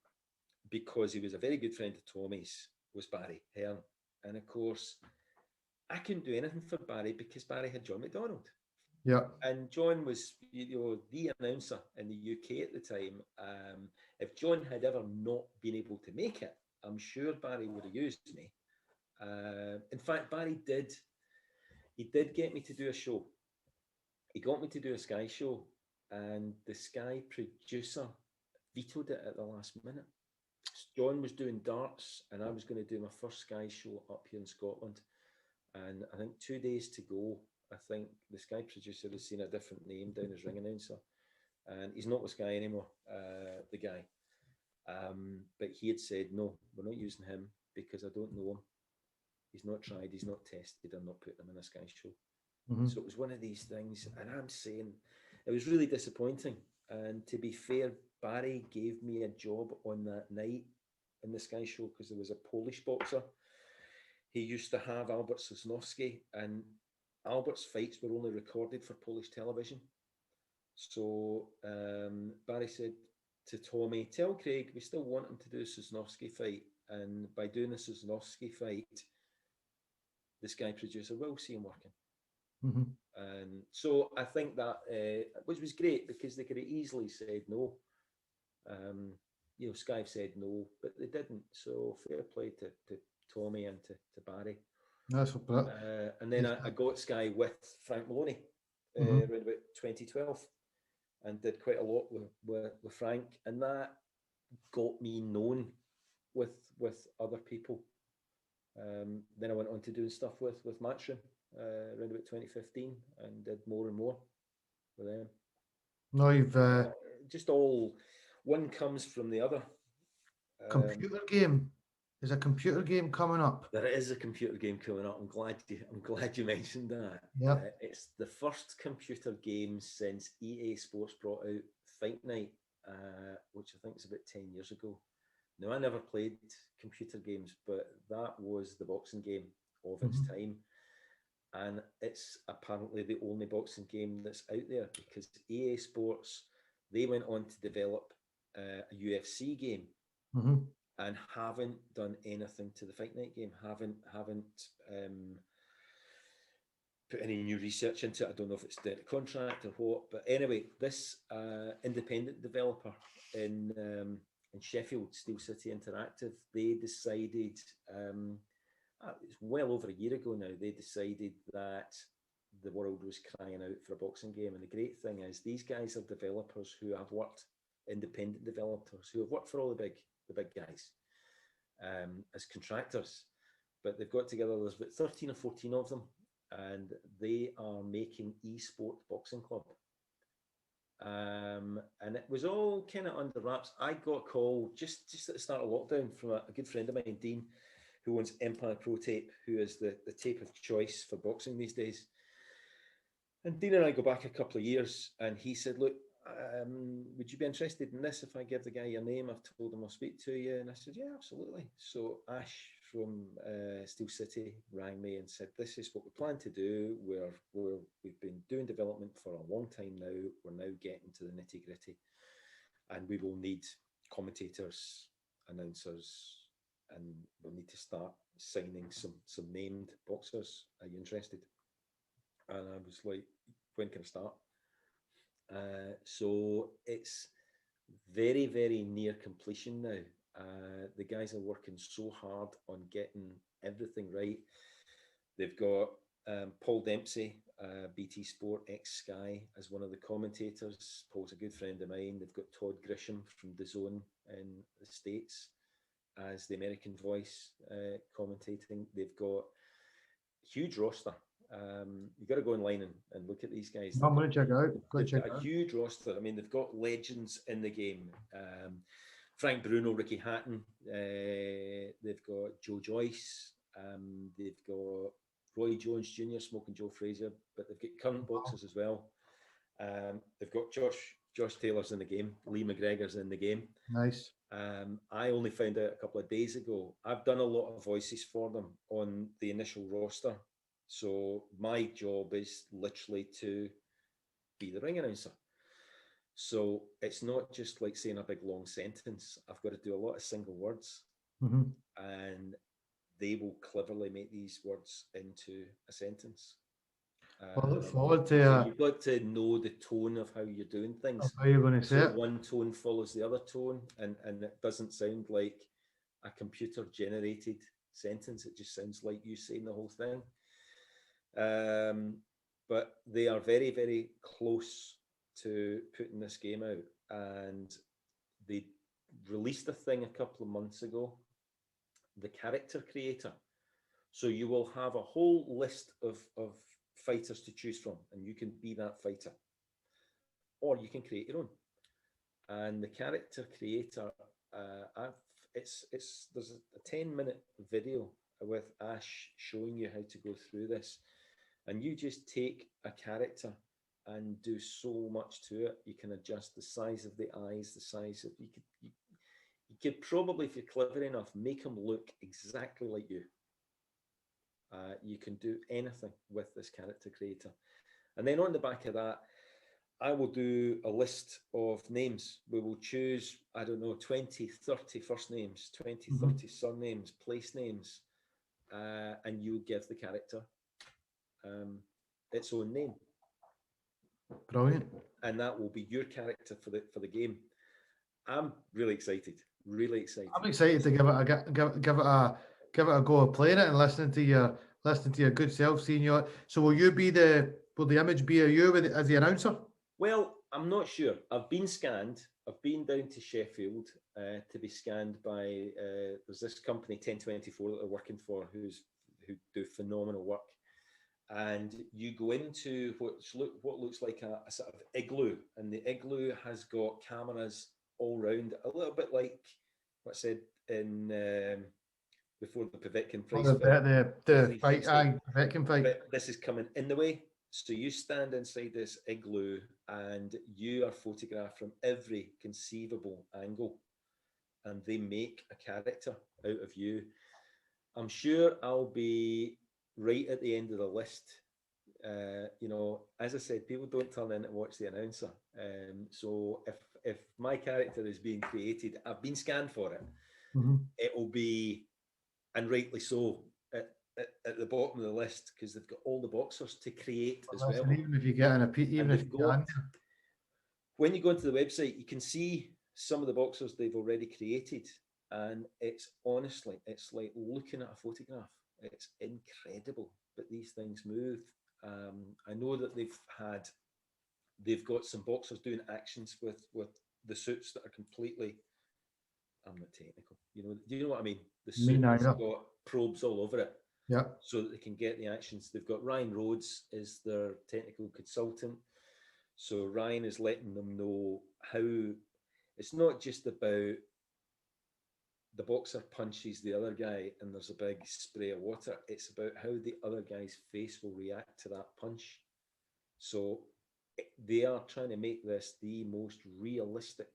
because he was a very good friend of Tommy's, was Barry Hearn. And of course, I couldn't do anything for Barry because Barry had John McDonald. Yeah. And John was, the announcer in the UK at the time. If John had ever not been able to make it, I'm sure Barry would have used me. In fact, Barry did. He did get me to do a show. He got me to do a Sky show, and the Sky producer vetoed it at the last minute. John was doing darts, and I was going to do my first Sky show up here in Scotland. And I think 2 days to go, I think the Sky producer has seen a different name down as ring announcer. And he's not with Sky anymore, the guy. But he had said, "No, we're not using him because I don't know him. He's not tried, he's not tested, I'm not putting him in a Sky show." Mm-hmm. So it was one of these things. And I'm saying, it was really disappointing. And to be fair, Barry gave me a job on that night in the Sky show because there was a Polish boxer. He used to have Albert Sosnowski, and Albert's fights were only recorded for Polish television. So Barry said to Tommy, "Tell Craig we still want him to do a Sosnowski fight, and by doing a Sosnowski fight, the Sky producer will see him working." Mm-hmm. And so I think that, which was great because they could have easily said no. Sky said no, but they didn't. So fair play to Tommy and to Barry. That's what. And then I got Sky with Frank Maloney around about 2012, and did quite a lot with Frank, and that got me known with other people. Then I went on to doing stuff with Matchroom around about 2015, and did more and more with them. No, you've just all one comes from the other. Computer game. There's a computer game coming up. There is a computer game coming up. I'm glad you mentioned that. Yeah. It's the first computer game since EA Sports brought out Fight Night, which I think is about 10 years ago. Now, I never played computer games, but that was the boxing game of its time. And it's apparently the only boxing game that's out there, because EA Sports, they went on to develop a UFC game. And haven't done anything to the Fight Night game. Haven't put any new research into it. I don't know if it's the contract or what. But anyway, this independent developer in Sheffield, Steel City Interactive, they decided, it's well over a year ago now, they decided that the world was crying out for a boxing game. And the great thing is, these guys are developers who have worked, independent developers who have worked for all the big guys as contractors, but they've got together, there's about 13 or 14 of them, and they are making eSport Boxing Club. And it was all kind of under wraps. I got a call just at the start of lockdown from a good friend of mine, Dean, who owns Empire Pro Tape, who is the tape of choice for boxing these days. And Dean and I go back a couple of years, and he said, "Look, would you be interested in this if I give the guy your name? I've told him I'll speak to you." And I said, "Yeah, absolutely." So Ash from Steel City rang me and said, "This is what we plan to do. We've been doing development for a long time now. We're now getting to the nitty gritty, and we will need commentators, announcers, and we'll need to start signing some named boxers. Are you interested?" And I was like, "When can I start?" So it's very, very near completion now. The guys are working so hard on getting everything right. They've got Paul Dempsey, BT Sport, ex-Sky, as one of the commentators. Paul's a good friend of mine. They've got Todd Grisham from DAZN in the States as the American voice commentating. They've got a huge roster. You've got to go online and look at these guys. I'm going to check it out. They've got a huge roster. I mean, they've got legends in the game. Frank Bruno, Ricky Hatton. They've got Joe Joyce. They've got Roy Jones Jr., Smoking Joe Frazier, but they've got current boxers as well. They've got Josh Taylor's in the game. Lee McGregor's in the game. Nice. I only found out a couple of days ago. I've done a lot of voices for them on the initial roster. So my job is literally to be the ring announcer. So it's not just like saying a big long sentence. I've got to do a lot of single words, and they will cleverly make these words into a sentence. Well, I look forward to so you've got to know the tone of how you're doing things. How you're going to say it. One tone follows the other tone, and it doesn't sound like a computer generated sentence. It just sounds like you saying the whole thing. But they are very, very close to putting this game out, and they released a thing a couple of months ago, the character creator. So you will have a whole list of fighters to choose from, and you can be that fighter, or you can create your own. And the character creator, there's a 10-minute video with Ash showing you how to go through this, and you just take a character and do so much to it. You can adjust the size of the eyes, the size of you could probably, if you're clever enough, make them look exactly like you. You can do anything with this character creator. And then on the back of that, I will do a list of names. We will choose, 20, 30 first names, 20, 30 surnames, place names, and you give the character its own name. Brilliant. And that will be your character for the game. I'm really excited. Really excited. I'm excited to give it a go of playing it and listening to your good self, seeing you. So will the image be of you as the announcer? Well, I'm not sure. I've been scanned. I've been down to Sheffield to be scanned by there's this company 1024 that they're working for who do phenomenal work. And you go into what looks like a sort of igloo, and the igloo has got cameras all round, a little bit like what I said in before the Povetkin Price fight. The fight, Povetkin fight. But this is coming in the way, so you stand inside this igloo, and you are photographed from every conceivable angle, and they make a character out of you. I'm sure I'll be right at the end of the list. As I said, people don't turn in to watch the announcer. So if my character is being created, I've been scanned for it. It will be, and rightly so, at the bottom of the list, because they've got all the boxers to create as well. Even if you get in a pit, when you go into the website, you can see some of the boxers they've already created, and it's like looking at a photograph. It's incredible, but these things move. I know that they've got some boxers doing actions with the suits that are completely, I'm not technical, do you know what I mean? The suit has got probes all over it, so that they can get the actions. They've got Ryan Rhodes is their technical consultant, so Ryan is letting them know how it's not just about the boxer punches the other guy and there's a big spray of water. It's about how the other guy's face will react to that punch. So they are trying to make this the most realistic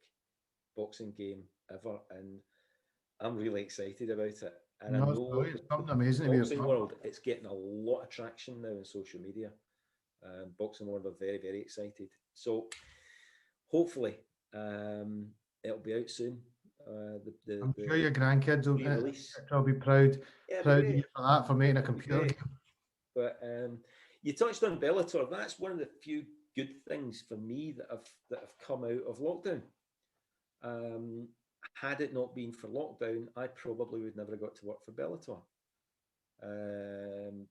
boxing game ever, and I'm really excited about it. And I know it's something amazing. The boxing world, it's getting a lot of traction now in social media. Boxing world are very, very excited. So hopefully it'll be out soon. I'm sure your grandkids will be proud of you for that, for making a computer game. But you touched on Bellator. That's one of the few good things for me that have come out of lockdown. Had it not been for lockdown, I probably would never have got to work for Bellator,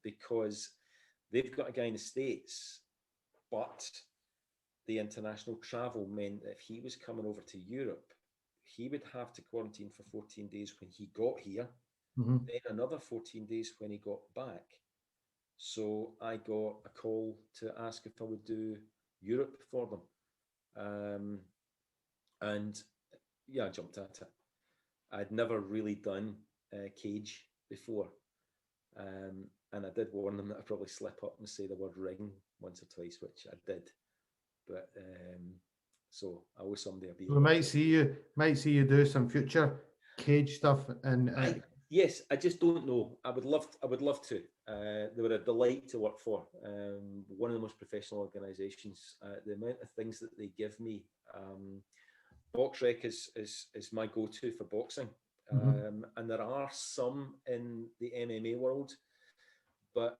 because they've got a guy in the States, but the international travel meant that if he was coming over to Europe, he would have to quarantine for 14 days when he got here, Mm-hmm. then another 14 days when he got back. So I got a call to ask if I would do Europe for them. And yeah, I jumped at it. I'd never really done cage before. And I did warn them that I'd probably slip up and say the word ring once or twice, which I did. But so I owe somebody a beer. We might see you do some future cage stuff, and yes, I just don't know. I would love to. They were a delight to work for. One of the most professional organisations. The amount of things that they give me. BoxRec is my go-to for boxing, and there are some in the MMA world, but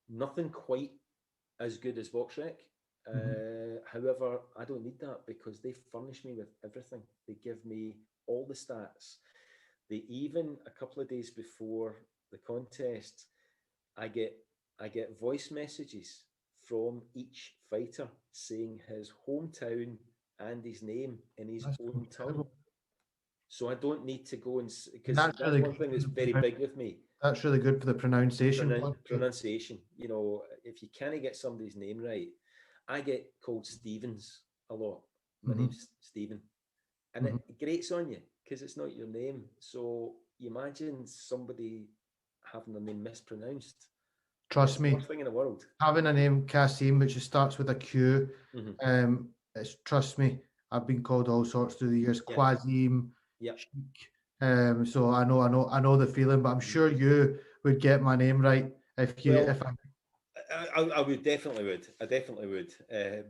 nothing quite as good as BoxRec. However, I don't need that because they furnish me with everything. They give me all the stats. They even, a couple of days before the contest, I get voice messages from each fighter saying his hometown and his name in his own tongue. So I don't need to go and, because that's really one thing that's very big with me. That's really good for the pronunciation. Pronunciation. You know, if you can't get somebody's name right, I get called Stevens a lot. My name's Stephen. And it grates on you because it's not your name. So you imagine somebody having their name mispronounced. Trust me, worst thing in the world. Having a name Kasim, which starts with a Q, trust me, I've been called all sorts through the years. Yeah. Quasim, Sheik. So I know the feeling, but I'm sure you would get my name right I would definitely would. I definitely would.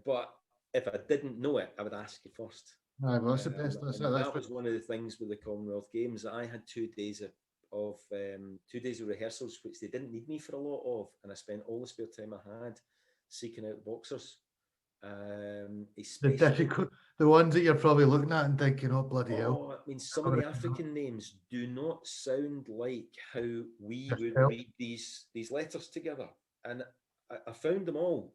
But if I didn't know it, I would ask you first. Well, that's the best. That was one of the things with the Commonwealth Games. I had 2 days of 2 days of rehearsals, which they didn't need me for a lot of, and I spent all the spare time I had seeking out boxers. The ones that you're probably looking at and thinking, "Oh bloody hell!" I mean, some of the African names do not sound like how we would read these letters together, and I found them all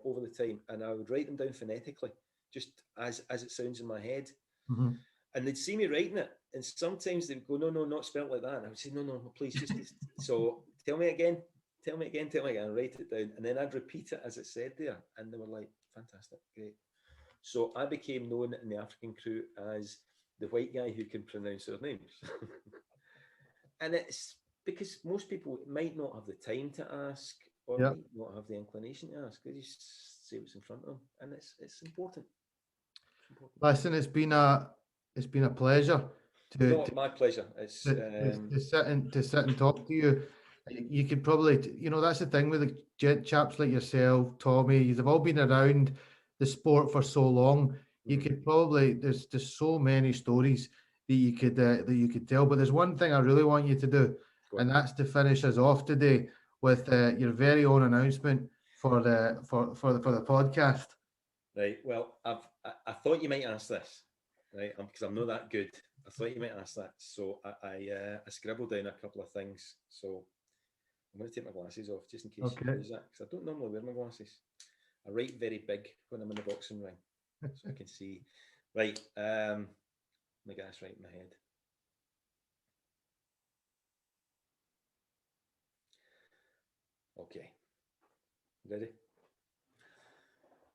over the time, and I would write them down phonetically, just as it sounds in my head. And they'd see me writing it, and sometimes they'd go, no, not spelled like that. And I would say, no, please, just so tell me again, and write it down. And then I'd repeat it as it said there. And they were like, fantastic, great. So I became known in the African crew as the white guy who can pronounce their names. And it's because most people might not have the time to ask, or might not have the inclination to ask. They just say what's in front of them. And it's important. Listen, it's been a pleasure. My pleasure. It's to sit and talk to you. You could probably, that's the thing with the chaps like yourself, Tommy. You've all been around the sport for so long. You could probably there's so many stories that you could tell. But there's one thing I really want you to do, and that's to finish us off today with your very own announcement for the podcast. Right. Well, I thought you might ask this, right? Because I'm not that good. I thought you might ask that, so I scribbled down a couple of things. So I'm going to take my glasses off just in case you use that, because I don't normally wear my glasses. I write very big when I'm in the boxing ring, so I can see. Right. Let me get this right in my head. Okay. Ready?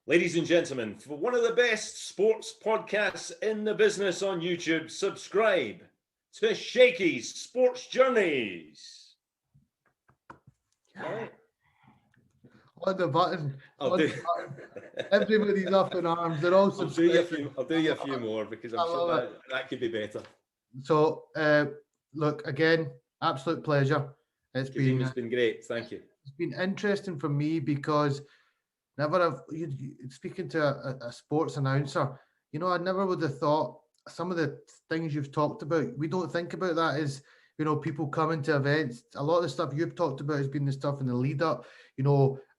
Ladies and gentlemen, for one of the best sports podcasts in the business on YouTube, subscribe to Shakey's Sports Journeys. Right. On the button. Everybody's up in arms. They're all subscribing. I'll do you a few more because I'm sure that could be better. So, look, again, absolute pleasure. It's been great. Thank you. It's been interesting for me because speaking to a sports announcer, I never would have thought some of the things you've talked about. We don't think about that as, people coming to events. A lot of the stuff you've talked about has been the stuff in the lead up.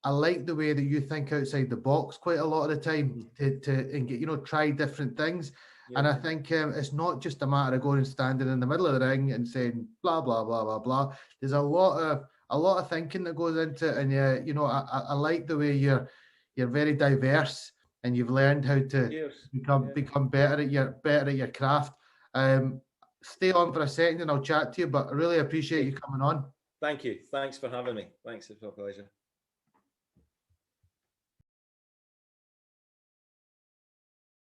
I like the way that you think outside the box quite a lot of the time and get, try different things. Yeah. And I think it's not just a matter of going and standing in the middle of the ring and saying blah, blah, blah, blah, blah. There's a lot of thinking that goes into it. And I like the way you're very diverse and you've learned how to Cheers. become better at your craft. Stay on for a second and I'll chat to you, but I really appreciate you coming on. Thank you. Thanks for having me. Thanks. It's a pleasure.